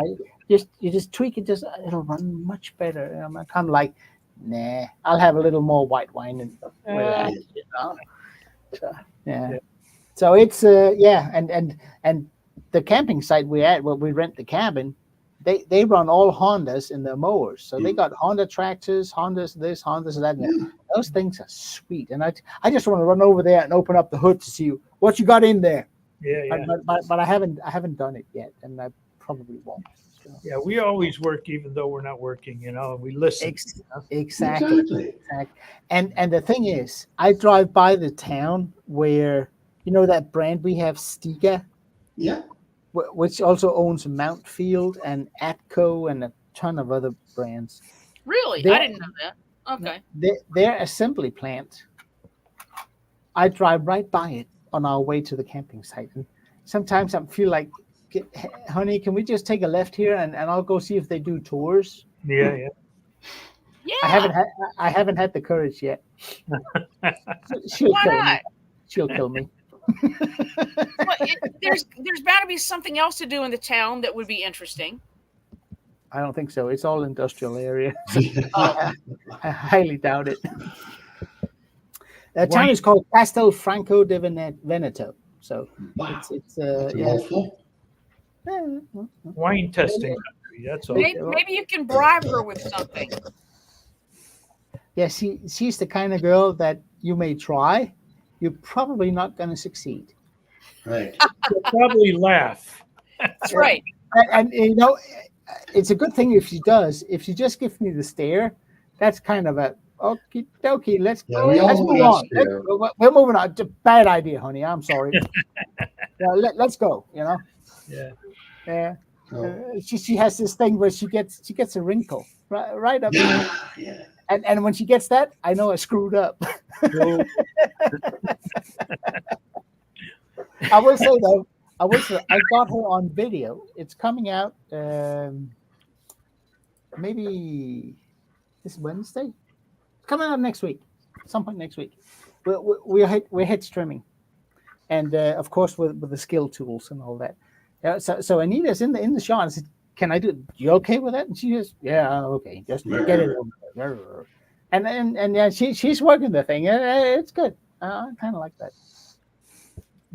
you just tweak it, it'll run much better. And I'm kind of like, nah, I'll have a little more white wine and relax, So, yeah. So it's and the camping site we're at, where we rent the cabin, they run all Hondas in their mowers. So they got Honda tractors, Hondas this, Hondas that. And those things are sweet. And I just want to run over there and open up the hood to see what you got in there. Yeah. But I haven't done it yet, and I probably won't. So. Yeah, we always work even though we're not working, we listen. Exactly. And the thing is, I drive by the town where, that brand we have, Stiga? Yeah. Which also owns Mount Field and Atco and a ton of other brands. Really? I didn't know that. Okay. Their assembly plant, I drive right by it on our way to the camping site. And sometimes I feel like, honey, can we just take a left here and I'll go see if they do tours? Yeah. I haven't had the courage yet. She'll kill me. Well, there's bound to be something else to do in the town that would be interesting. I don't think so. It's all industrial area. I highly doubt it. The town is called Castelfranco di Veneto. So it's wine testing country. That's all. Maybe you can bribe her with something. Yeah, she's the kind of girl that you may try. You're probably not going to succeed. Right. You'll probably laugh. That's right. And it's a good thing if she does. If she just gives me the stare, that's kind of a okay. Let's move on. We're moving on. It's a bad idea, honey. I'm sorry. Let's go. Yeah. She has this thing where she gets a wrinkle right up. Yeah. And when she gets that, I know I screwed up. I will say though, I got her on video. It's coming out maybe this Wednesday. It's coming out next week, some point next week. We're head streaming, and of course with the skill tools and all that. So Anita's in the shot. I said, "Can I do it? You okay with that?" And she just, "Yeah, okay, just get it over." And yeah, she's working the thing. It's good. I kind of like that.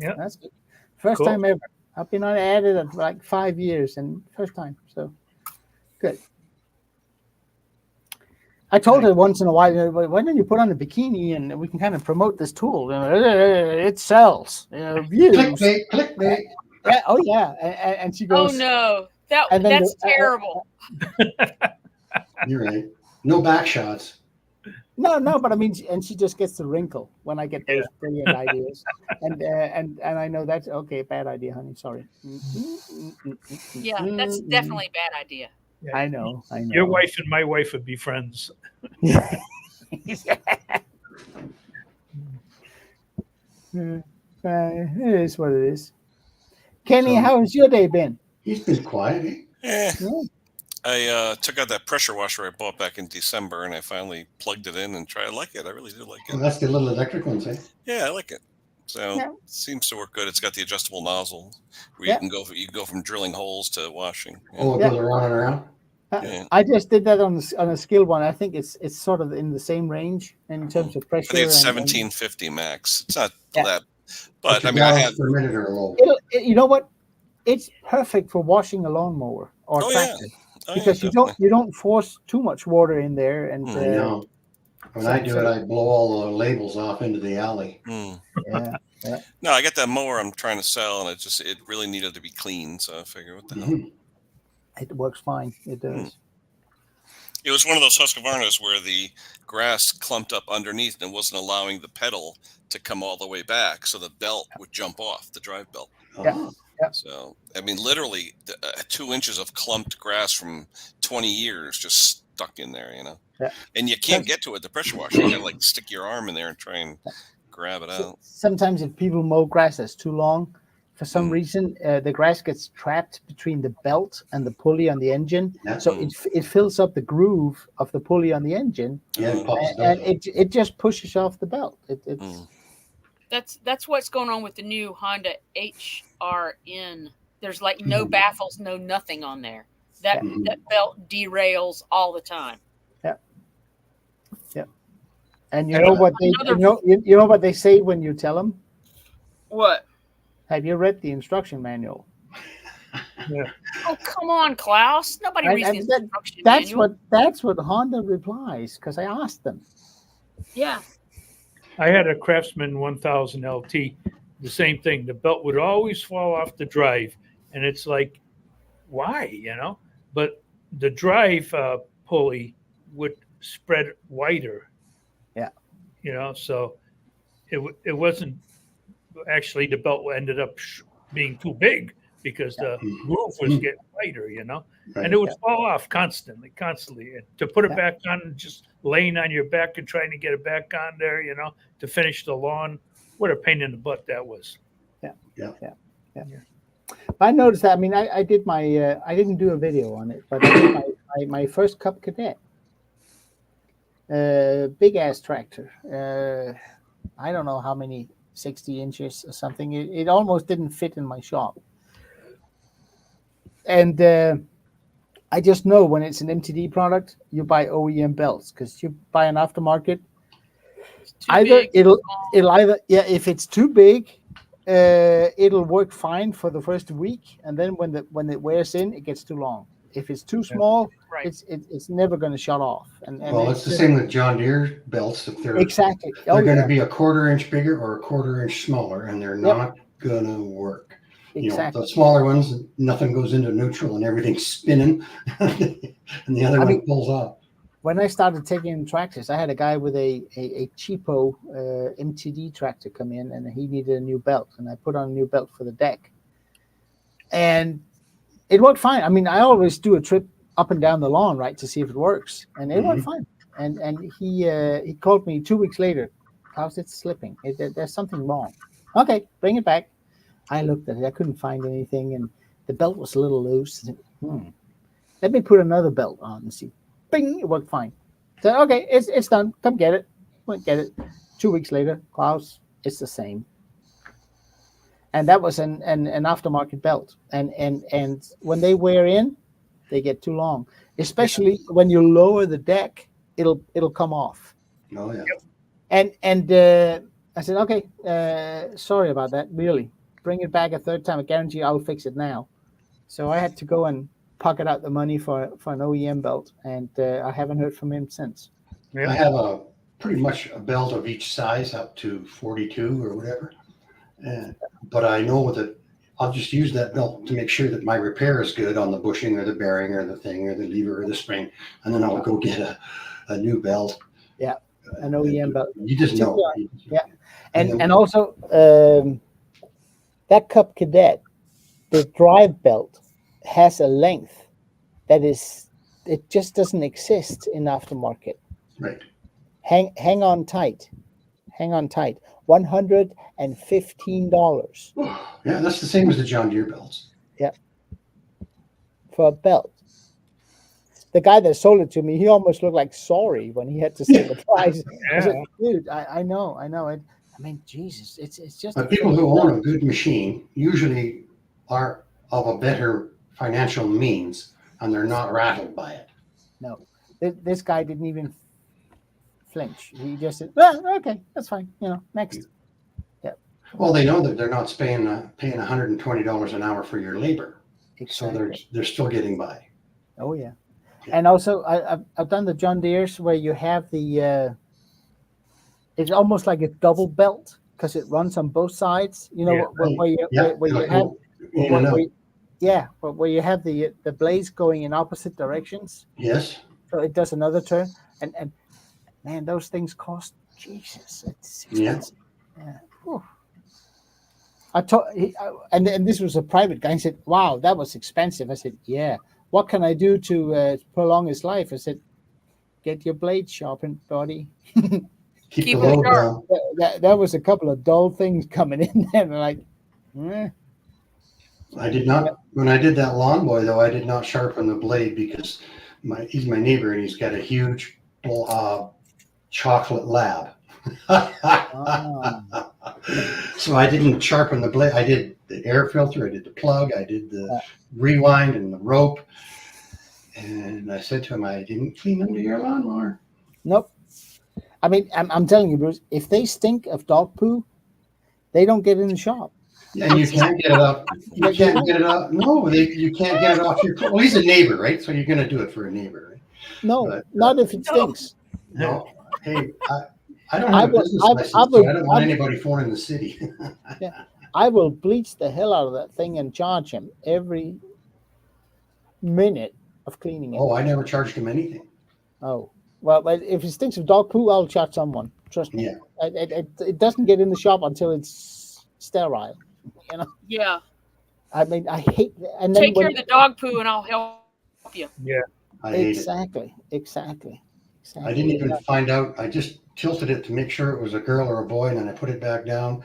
Yeah, that's good. First time ever. I've been on at it for like 5 years, and first time. So good. I told her once in a while, why don't you put on a bikini and we can kind of promote this tool? It sells. Views. Clickbait. Yeah. Oh yeah. And she goes, "Oh no, that's terrible." You're right. No back shots. No, but I mean, and she just gets the wrinkle when I get those brilliant ideas, and I know that's okay. Bad idea, honey. Sorry. Yeah, that's definitely a bad idea. Yeah. I know. Your wife and my wife would be friends. It is what it is. Kenny, how has your day been? He's been quiet. I took out that pressure washer I bought back in December, and I finally plugged it in and tried. I like it. I really do like it. Well, that's the little electric ones, eh? Yeah, I like it. So it seems to work good. It's got the adjustable nozzle where you can go from drilling holes to washing. Oh, it goes around and around. I just did that on a skill one. I think it's sort of in the same range in terms of pressure. I think it's 1750 max. It's not that, but I mean, I have per minute or low. You know what? It's perfect for washing a lawnmower or tractor. Because you don't force too much water in there, and when I do it, I blow all the labels off into the alley. Yeah. No, I got that mower I'm trying to sell, and it really needed to be clean. So I figured, what the hell? It works fine. It does. It was one of those Husqvarnas where the grass clumped up underneath and wasn't allowing the pedal to come all the way back, so the belt would jump off, the drive belt. Yeah. So, I mean, literally 2 inches of clumped grass from 20 years just stuck in there, Yeah. And you can't get to it, the pressure washer. You gotta stick your arm in there and try and grab it out. Sometimes if people mow grass that's too long, for some reason, the grass gets trapped between the belt and the pulley on the engine. Yeah. So it fills up the groove of the pulley on the engine, and it just pushes off the belt. That's what's going on with the new Honda HRN There's like no baffles, no nothing on there. That belt derails all the time. And you know what they you know what they say when you tell them? What? Have you read the instruction manual? Yeah. Oh, come on, Klaus. Nobody reads the instruction manual. That's what Honda replies, because I asked them. Yeah. I had a Craftsman 1000 LT. The same thing. The belt would always fall off the drive, and it's like, why? You know. But the drive pulley would spread wider. Yeah. You know, so it wasn't actually, the belt ended up being too big because the groove was getting wider, you know, and it would fall off constantly. And to put it back on, just laying on your back and trying to get it back on there, you know, to finish the lawn, what a pain in the butt that was. Yeah. I noticed that. I mean, I did my I didn't do a video on it, but I did my first Cup Cadet. Big ass tractor. I don't know how many, 60 inches or something. It almost didn't fit in my shop. And I just know when it's an MTD product, you buy OEM belts, because you buy an aftermarket. Either it'll either if it's too big, it'll work fine for the first week, and then when it wears in, it gets too long. If it's too small, it's never going to shut off. And well, it's the same with John Deere belts. If they're exactly, they're going to be a 1/4 inch bigger or a 1/4 inch smaller, and they're not going to work. Exactly. You know, the smaller ones, nothing goes into neutral and everything's spinning, and the other one pulls off. When I started taking tractors, I had a guy with a cheapo MTD tractor come in, and he needed a new belt, and I put on a new belt for the deck, and it worked fine. I mean, I always do a trip up and down the lawn, right, to see if it works, and it worked fine. And he called me 2 weeks later. How's it slipping? There's something wrong. Okay, bring it back. I looked at it. I couldn't find anything, and the belt was a little loose. Let me put another belt on and see. Bing, it worked fine. So okay, it's done. Come get it. Went get it. 2 weeks later, Klaus, it's the same. And that was an aftermarket belt. And when they wear in, they get too long. Especially when you lower the deck, it'll come off. Oh yeah. And I said, okay, sorry about that. Really, bring it back a third time. I guarantee I'll fix it now. So I had to go and pocket out the money for an OEM belt, and I haven't heard from him since. I have pretty much a belt of each size up to 42 or whatever. But I know that I'll just use that belt to make sure that my repair is good on the bushing or the bearing or the thing or the lever or the spring, and then I'll go get a new belt. Yeah, an OEM belt. You just know. Yeah, and also that Cup Cadet, the drive belt has a length that it just doesn't exist in aftermarket. Right. Hang on tight. $115. Yeah, that's the same as the John Deere belts. Yeah. For a belt. The guy that sold it to me, he almost looked like sorry when he had to say the price. I said, dude, I know it. I mean, Jesus, it's just. But people who own a good machine usually are of a better financial means, and they're not rattled by it. No, this guy didn't even flinch. He just said, well, okay, that's fine. You know, next. Yeah. Well, they know that they're not paying $120 an hour for your labor. Exactly. So they're still getting by. Oh, yeah. And also, I've done the John Deere's where you have the, it's almost like a double belt because it runs on both sides. You know, where you have the blades going in opposite directions. Yes. So it does another turn, and man, those things cost Jesus. It's expensive. Yeah. And this was a private guy. He said, "Wow, that was expensive." I said, "Yeah. What can I do to prolong his life?" I said, "Get your blade sharpened, buddy." Keep the load down. That was a couple of dull things coming in there, and like, I did not. When I did that lawn boy, though, I did not sharpen the blade because he's my neighbor and he's got a huge chocolate lab. So I didn't sharpen the blade. I did the air filter, I did the plug, I did the rewind and the rope. And I said to him, I didn't clean under your lawnmower. Nope. I mean, I'm telling you, Bruce, if they stink of dog poo, they don't get in the shop. And you can't get it off. You can't get it off. No, you can't get it off your. Well, he's a neighbor, right? So you're going to do it for a neighbor, right? No, But, not if it stinks. No. Hey, I don't have a business license, so I don't want anybody foreign in the city. Yeah, I will bleach the hell out of that thing and charge him every minute of cleaning it. Oh, I never charged him anything. Oh, well, if it stinks of dog poo, I'll charge someone. Trust me. Yeah. It doesn't get in the shop until it's sterile. You know. Yeah. I mean, I hate. And then Take care of the dog poo, and I'll help you. Yeah. I hate exactly. I didn't even find out. I just tilted it to make sure it was a girl or a boy, and then I put it back down.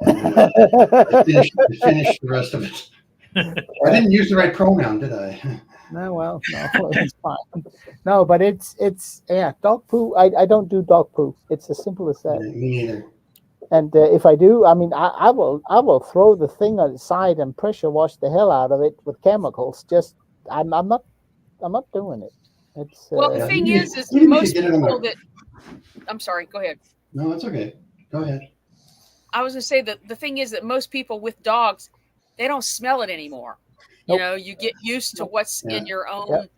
And I finished the rest of it. I didn't use the right pronoun, did I? No, well, no, it's fine. No, but it's dog poo. I don't do dog poo. It's as simple as that. Me neither. And if I do, I mean, I will throw the thing aside and pressure wash the hell out of it with chemicals. Just I'm not doing it. It's well, the thing is most people that. I'm sorry. Go ahead. No, it's okay. Go ahead. I was gonna say that the thing is that most people with dogs, they don't smell it anymore. Nope. You know, you get used to what's in your own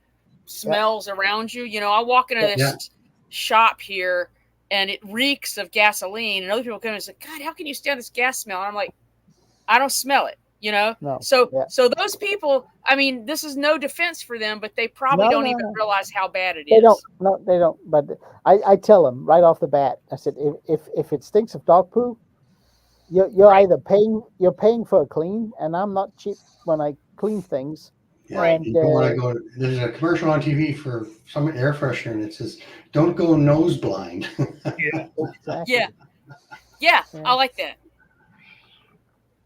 smells around you. You know, I walk into this shop here and it reeks of gasoline, and other people come in and say, God, how can you stand this gas smell? And I'm like, I don't smell it, you know? No. So those people, I mean, this is no defense for them, but they probably don't even realize how bad it is. They don't. But I tell them right off the bat, I said, if it stinks of dog poo, you're either paying for a clean, and I'm not cheap when I clean things. Yeah, and, there's a commercial on TV for some air freshener, and it says, "Don't go nose blind." Exactly. Yeah, I like that.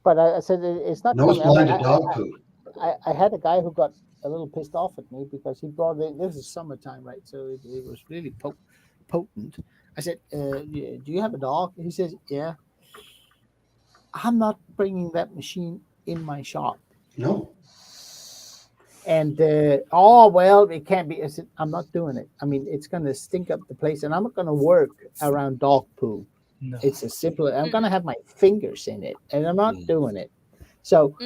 But I said it's not nose blind to dog poo. I had a guy who got a little pissed off at me because he brought in. This is summertime, right? So it was really potent. I said, "Do you have a dog?" He says, "Yeah." I'm not bringing that machine in my shop. No. And well, it can't be. I said, I'm not doing it. I mean, it's going to stink up the place, and I'm not going to work around dog poo. No. It's as simple. I'm going to have my fingers in it, and I'm not doing it. So,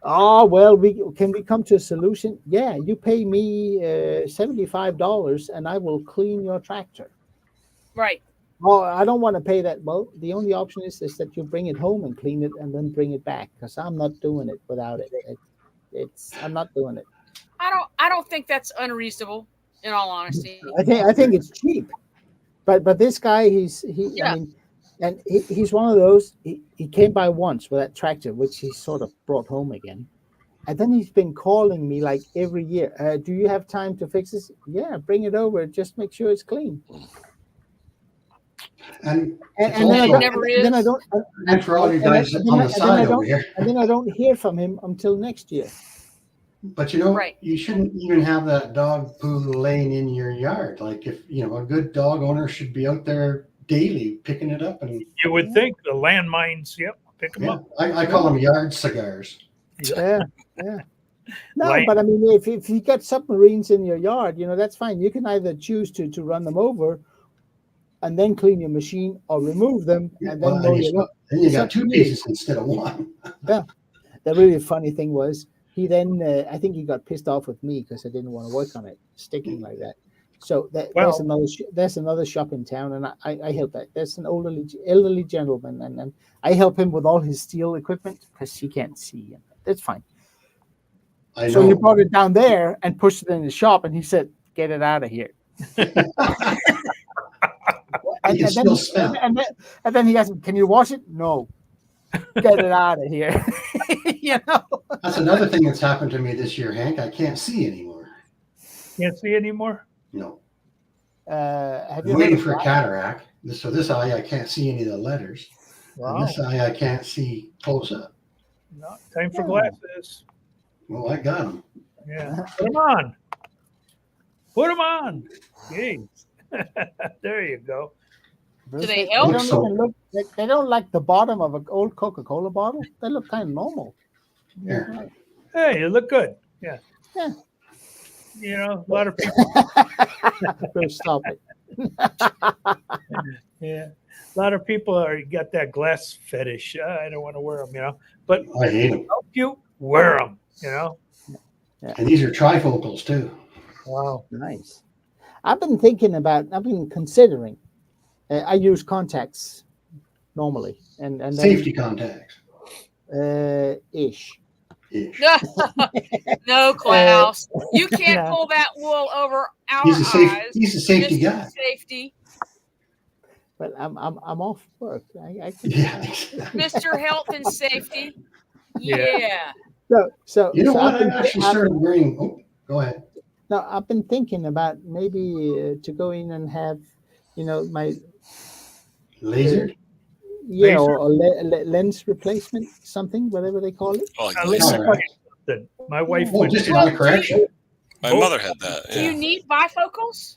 well, we come to a solution? Yeah, you pay me $75, and I will clean your tractor. Right. Oh, I don't want to pay that. Well, the only option is that you bring it home and clean it and then bring it back, because I'm not doing it without it. I'm not doing it. I don't think that's unreasonable, in all honesty. I think it's cheap, but this guy I mean, and he's one of those. He came by once with that tractor, which he sort of brought home again, and then he's been calling me like every year. Do you have time to fix this? Yeah, bring it over. Just make sure it's clean. And then I don't. And for all you guys on the side over here. And then I don't hear from him until next year. But you shouldn't even have that dog poo laying in your yard. Like if a good dog owner should be out there daily picking it up. And you would think the landmines, pick them up. I call them yard cigars. Yeah. No, but I mean, if you got submarines in your yard, that's fine. You can either choose to run them over and then clean your machine, or remove them and then then you got two pieces instead of one. Yeah. The really funny thing was he then I think he got pissed off with me because I didn't want to work on it sticking like that. So there's another shop in town, and I help that. There's an elderly gentleman, and I help him with all his steel equipment because he can't see. And that's fine. So he brought it down there and pushed it in the shop, and he said, "Get it out of here." And then he asked me, "Can you wash it?" No. Get it out of here. That's another thing that's happened to me this year, Hank. I can't see anymore. Can't see anymore? No. I'm waiting for a cataract. So this eye, I can't see any of the letters. Wow. And this eye, I can't see close up. No, time for glasses. Well, I got them. Yeah. Put them on. Put them on. Yay. There you go. Bruce, they help? don't even look. They don't like the bottom of an old Coca-Cola bottle. They look kind of normal. Here. Hey, you look good. Yeah. Yeah. You know, a lot of people. Bruce, stop it. Yeah, a lot of people are got that glass fetish. I don't want to wear them, you know. But I hate them. help you wear them, you know. And these are trifocals too. Wow, Nice. I've been considering. I use contacts normally, and then, Safety contacts. Ish. Ish. No, Klaus. You can't pull that wool over our eyes. He's a safety Mr. guy. Safety. But I'm off work. I can, Yeah. Mr. Health and Safety. Yeah. Yeah. So You know so what? I've been- I actually started wearing. Oh, go ahead. No, I've been thinking about maybe to go in and have, my Laser. or lens replacement, something, whatever they call it. Oh, like At laser. least All right. my wife Oh, would. just Well, another correction. My mother had that. Do you Yeah. need bifocals?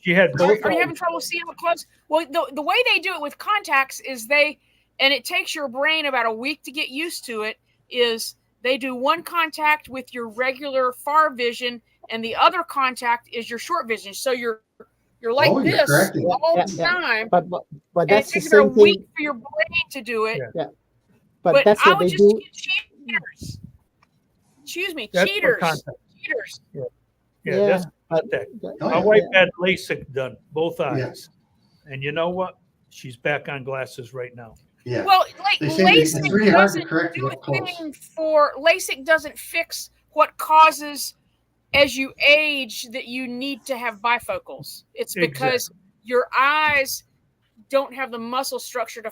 She had both. Are you having trouble seeing up close? Well, the way they do it with contacts is and it takes your brain about a week to get used to it, is they do one contact with your regular far vision and the other contact is your short vision. So you're like Oh, you're this correcting me. all the Yeah. time. But And it that's the takes about a same thing. week for your brain to do it. Yeah. But that's I what would they just do. get cheaters. Excuse me, That's for cheaters. contact. Cheaters. Yeah, that's but- contact. Oh, My yeah. wife had LASIK done, both eyes, Yes. and you know what? She's back on glasses right now. Yeah. Well, like They say that it's LASIK really hard to doesn't correct do it up close. a thing for LASIK doesn't fix what causes as you age that you need to have bifocals. It's because your eyes don't have the muscle structure to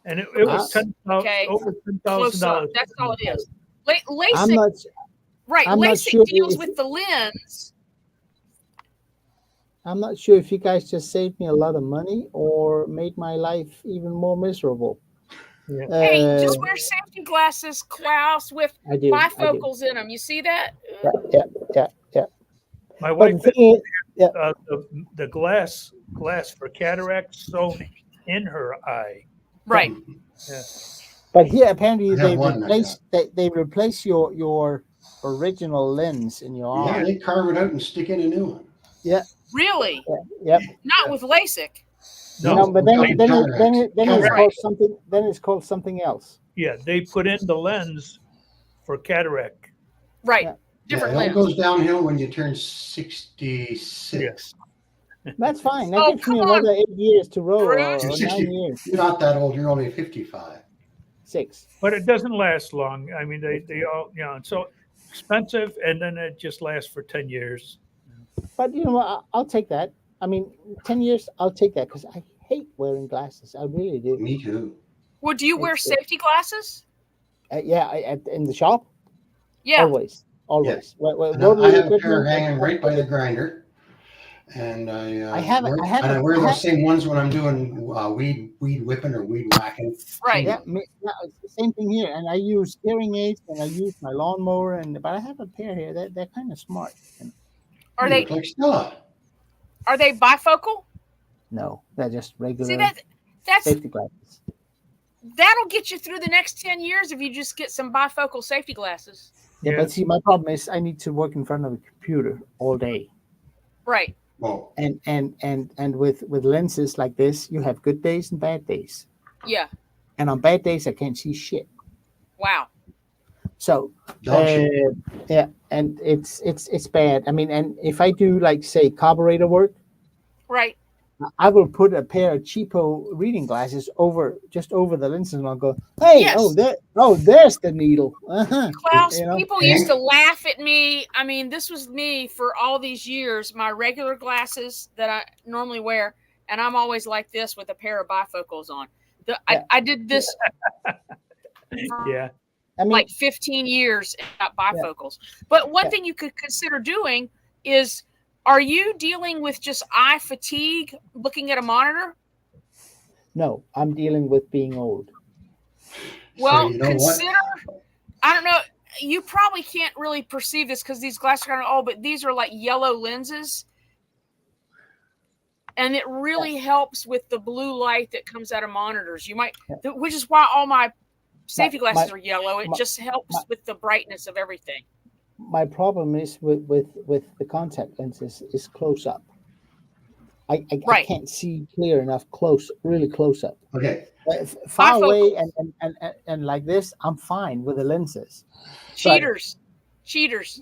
And it was Okay. over close up. $10,000. That's all it is. I'm LASIK, not. right? I'm not LASIK sure deals if- with the lens. I'm not sure if you guys just saved me a lot of money or made my life even more miserable. Yeah. Hey, just wear safety glasses, Klaus, with I do. bifocals in them. You see that? Yeah. My But wife the thing is, the glass for cataract sewn in her eye. Right. Yeah. but here apparently I have they one like replace they replace your original lens in your Yeah, eye. they carve it out and stick in a new one. Really? Yep. Not with LASIK. No, but then Cataract. it's Cataract. called something. Then it's called something else. Yeah, they put in the lens for cataract. Right. Yeah. Different Yeah, it lens. all goes downhill when you turn 66. That's fine. That Oh, gives me come on, another 8 years to row, or Bruce. You're 9 60. years, You're not that old. You're only 55. 6. But it doesn't last long. I mean, they all, it's so expensive, and then it just lasts for 10 years. But you know what? I'll take that. I mean, 10 years, I'll take that because I hate wearing glasses. I really do. Me too. Well, do you wear safety glasses? In the shop, Yeah. always. And I have a pair hanging right by the grinder, and I have wear those same ones when I'm doing weed whipping or weed whacking. Right. Yeah, it's the same thing here. And I use hearing aids and I use my lawnmower, but I have a pair here. They're kind of smart. Are You they look like Stella. are they bifocal? No, they're just regular See that's safety glasses. that'll get you through the next 10 years if you just get some bifocal safety glasses. Yeah, but see, my problem is I need to work in front of a computer all day. Right. Whoa. And with lenses like this, you have good days and bad days. Yeah. And on bad days, I can't see shit. Wow. So Dog shit. yeah, and it's bad. I mean, and if I do like say carburetor work, Right. I will put a pair of cheapo reading glasses just over the lenses, and I'll go, hey, Yes. there's the needle. Uh-huh. Klaus, You know? people used to laugh at me. I mean, this was me for all these years, my regular glasses that I normally wear, and I'm always like this with a pair of bifocals on. I did this Yeah. I mean, like 15 years and got bifocals. But one thing you could consider doing is, are you dealing with just eye fatigue looking at a monitor? no, I'm dealing with being old. Well, So you know consider, I don't know, you probably can't really perceive this because these glasses are kind of old, but these are like yellow lenses. and it really helps with the blue light that comes out of monitors. You might, which is why all my safety glasses are yellow. It just helps with the brightness of everything. My problem is with the contact lenses is close up. I can't see clear enough really close up. Okay. Far away and like this, I'm fine with the lenses. Cheaters.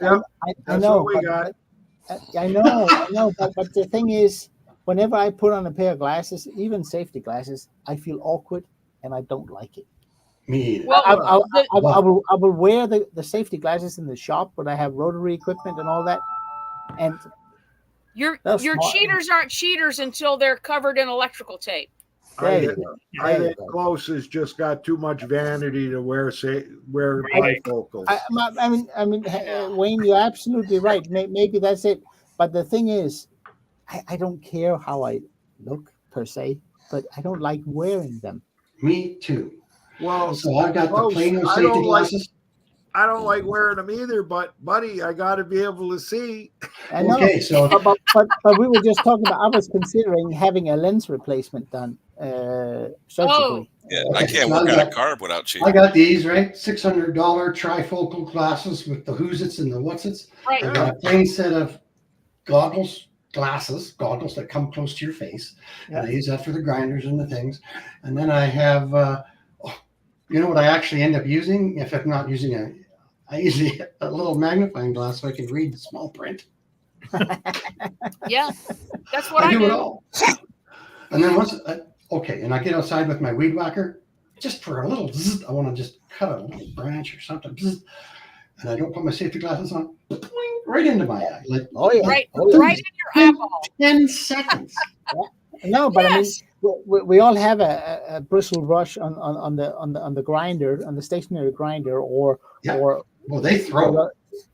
Yeah, I know. What we got. I know. But the thing is, whenever I put on a pair of glasses, even safety glasses, I feel awkward and I don't like it. Me either. Well, I will wear the safety glasses in the shop when I have rotary equipment and all that. And your cheaters aren't cheaters until they're covered in electrical tape. I think Close has just got too much vanity to wear bifocals. I mean, Wayne, you're absolutely right. Maybe that's it. But the thing is, I don't care how I look per se, but I don't like wearing them. Me too. Well, so I've got the plain safety glasses. I don't like wearing them either, but buddy, I got to be able to see. I know. Okay, so but we were just talking about. I was considering having a lens replacement done surgically. Yeah, I can't work out a carb without cheating. I got these $600 trifocal glasses with the who's-its and the what's-its. Right. I got a plain set of goggles that come close to your face, and I use that for the grinders and the things. And then I have, you know what I actually end up using? If I'm not using I use a little magnifying glass so I can read the small print. Yeah, that's what I do. It all. And then and I get outside with my weed whacker, just for a little zzz, I want to just cut a little branch or something, zzz, and I don't put my safety glasses on, right into my eye. Like, right in your eyeball. 10 seconds. No, but yes. I mean, we all have a bristle brush on the grinder, on the stationary grinder, or well, they throw.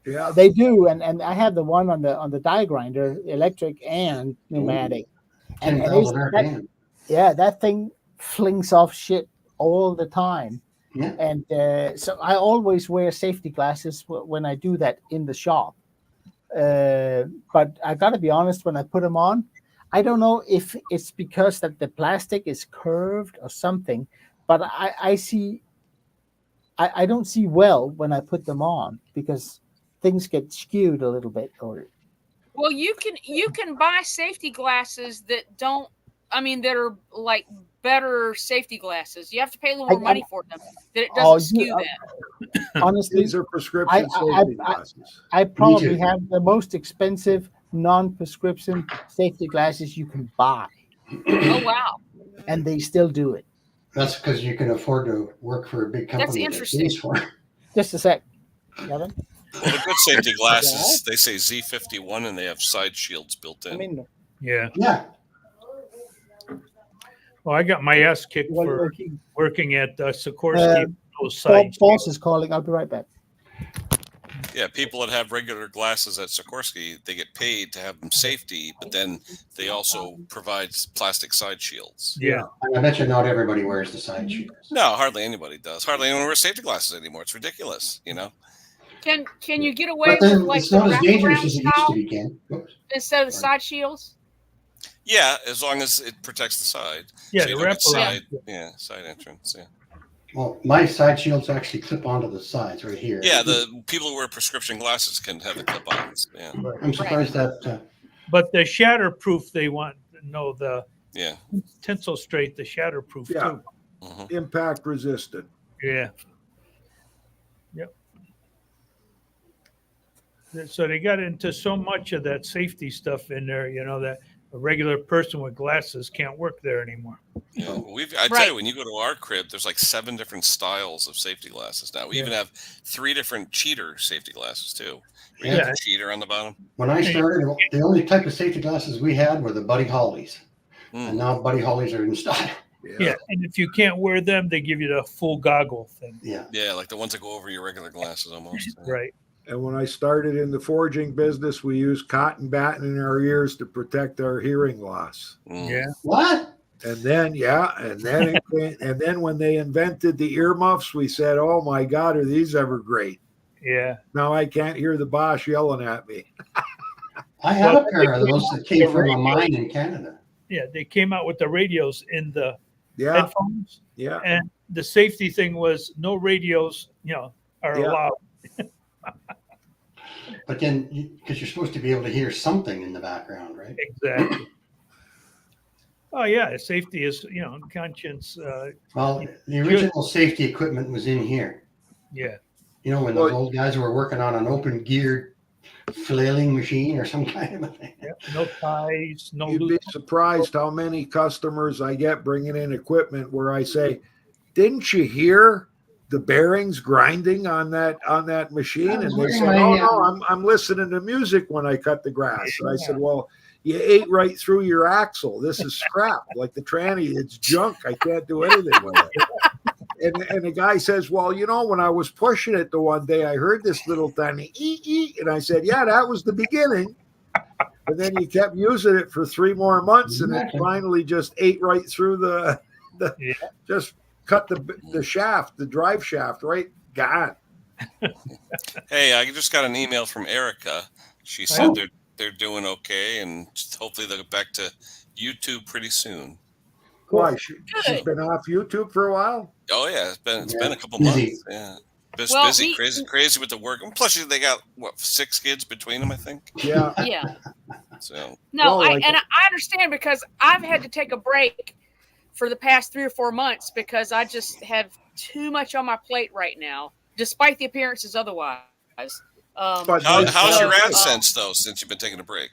Yeah, they do, and I have the one on the die grinder, electric and pneumatic. And that thing flings off shit all the time. Yeah. And so I always wear safety glasses when I do that in the shop. But I got to be honest, when I put them on, I don't know if it's because that the plastic is curved or something, but I don't see well when I put them on because things get skewed a little bit. Well, you can buy safety glasses that that are like better safety glasses. You have to pay a little more money for them. That it doesn't skew that. Honestly, these are prescription safety glasses. I probably have the most expensive non-prescription safety glasses you can buy. Oh wow! And they still do it. That's because you can afford to work for a big company. That's interesting. Just a sec, Kevin. Well, the good safety glasses, they say Z51 and they have side shields built in. Yeah. Well, I got my ass kicked for working at Sikorsky. Boss is calling. I'll be right back. Yeah, people that have regular glasses at Sikorsky, they get paid to have them safety, but then they also provide plastic side shields. Yeah. I bet you not everybody wears the side shields. No, hardly anybody does. Hardly anyone wears safety glasses anymore. It's ridiculous, you know. Can you get away with like it's not the as dangerous wraparound as it used to be, Ken. instead of the side shields? Yeah, as long as it protects the side. Yeah, so the wraparound. Side entrance. Yeah. Well, my side shields actually clip onto the sides right here. Yeah, the people who wear prescription glasses can have the clip-ons. Yeah. I'm surprised that. But the shatterproof, they want the tensile straight, the shatterproof too. Mm-hmm. Impact resistant. Yeah. Yep. So they got into so much of that safety stuff in there, that a regular person with glasses can't work there anymore. Yeah, I tell you, when you go to our crib, there's like 7 different styles of safety glasses now. We even have 3 different cheater safety glasses too. We have the cheater on the bottom. When I started, the only type of safety glasses we had were the Buddy Hollies, and now Buddy Hollies are in style. Yeah, and if you can't wear them, they give you the full goggle thing. Yeah, like the ones that go over your regular glasses almost. Right. And when I started in the forging business, we used cotton batting in our ears to protect our hearing loss. Yeah. What? And then and then when they invented the earmuffs, we said, "Oh my God, are these ever great?" Yeah. Now I can't hear the boss yelling at me. I have a pair of those that came from a mine in Canada. they came out with the radios in the Yeah, headphones, yeah. and the safety thing was no radios, are Yeah. allowed. But then, because you're supposed to be able to hear something in the background, right? Exactly. Oh yeah, safety is conscience. Well, the original safety equipment was in here. Yeah. When those old guys were working on an open geared flailing machine or some kind of a thing. Yeah. No ties, no. You'd be surprised how many customers I get bringing in equipment where I say, "Didn't you hear the bearings grinding on that machine?" And they said, "Oh no, I'm listening to music when I cut the grass." And I said, "Well, you ate right through your axle. This is scrap, like the tranny. It's junk. I can't do anything with it." And the guy says, "Well, when I was pushing it the one day, I heard this little tiny ee." And I said, "Yeah, that was the beginning." And then you kept using it for 3 more months, and it finally just ate right through just cut the shaft, the drive shaft, right? Gone. Hey, I just got an email from Erica. She said they're doing okay, and hopefully they'll get back to YouTube pretty soon. Why? She's been off YouTube for a while? Oh yeah, it's been a couple months. Yeah. Busy, crazy with the work. And plus, they got 6 kids between them, I think. Yeah. Yeah. So no, I understand, because I've had to take a break for the past 3 or 4 months because I just have too much on my plate right now, despite the appearances otherwise. But how's your AdSense though, since you've been taking a break?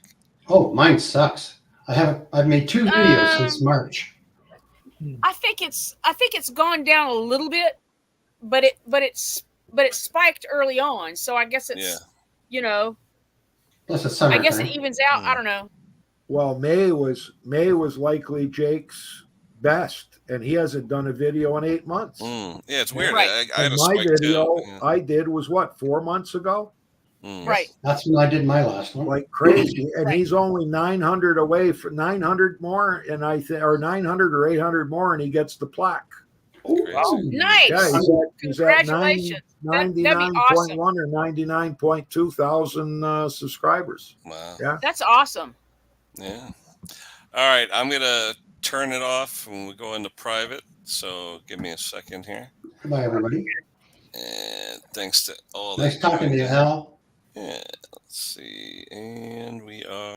Oh, mine sucks. I've made 2 videos since March. I think it's gone down a little bit, but it spiked early on. So I guess it's Plus it's summer I guess time. it evens out. I don't know. Well, May was likely Jake's best, and he hasn't done a video in 8 months. Yeah, it's weird. Right. I had a my video too. I did was 4 months ago? Right. That's when I did my last one. Like crazy, and Right. he's only 900 away for 900 more, and or 900 or 800 more, and he gets the plaque. Wow. Nice. Yeah, he's at Congratulations. That'd be 99.1 awesome. or 99.2 thousand subscribers. Wow. Yeah, That's awesome. Yeah. All right, I'm gonna turn it off when we go into private. So give me a second here. Goodbye, everybody. And thanks to all. Nice talking to you, Al. Yeah. Let's see, and we are.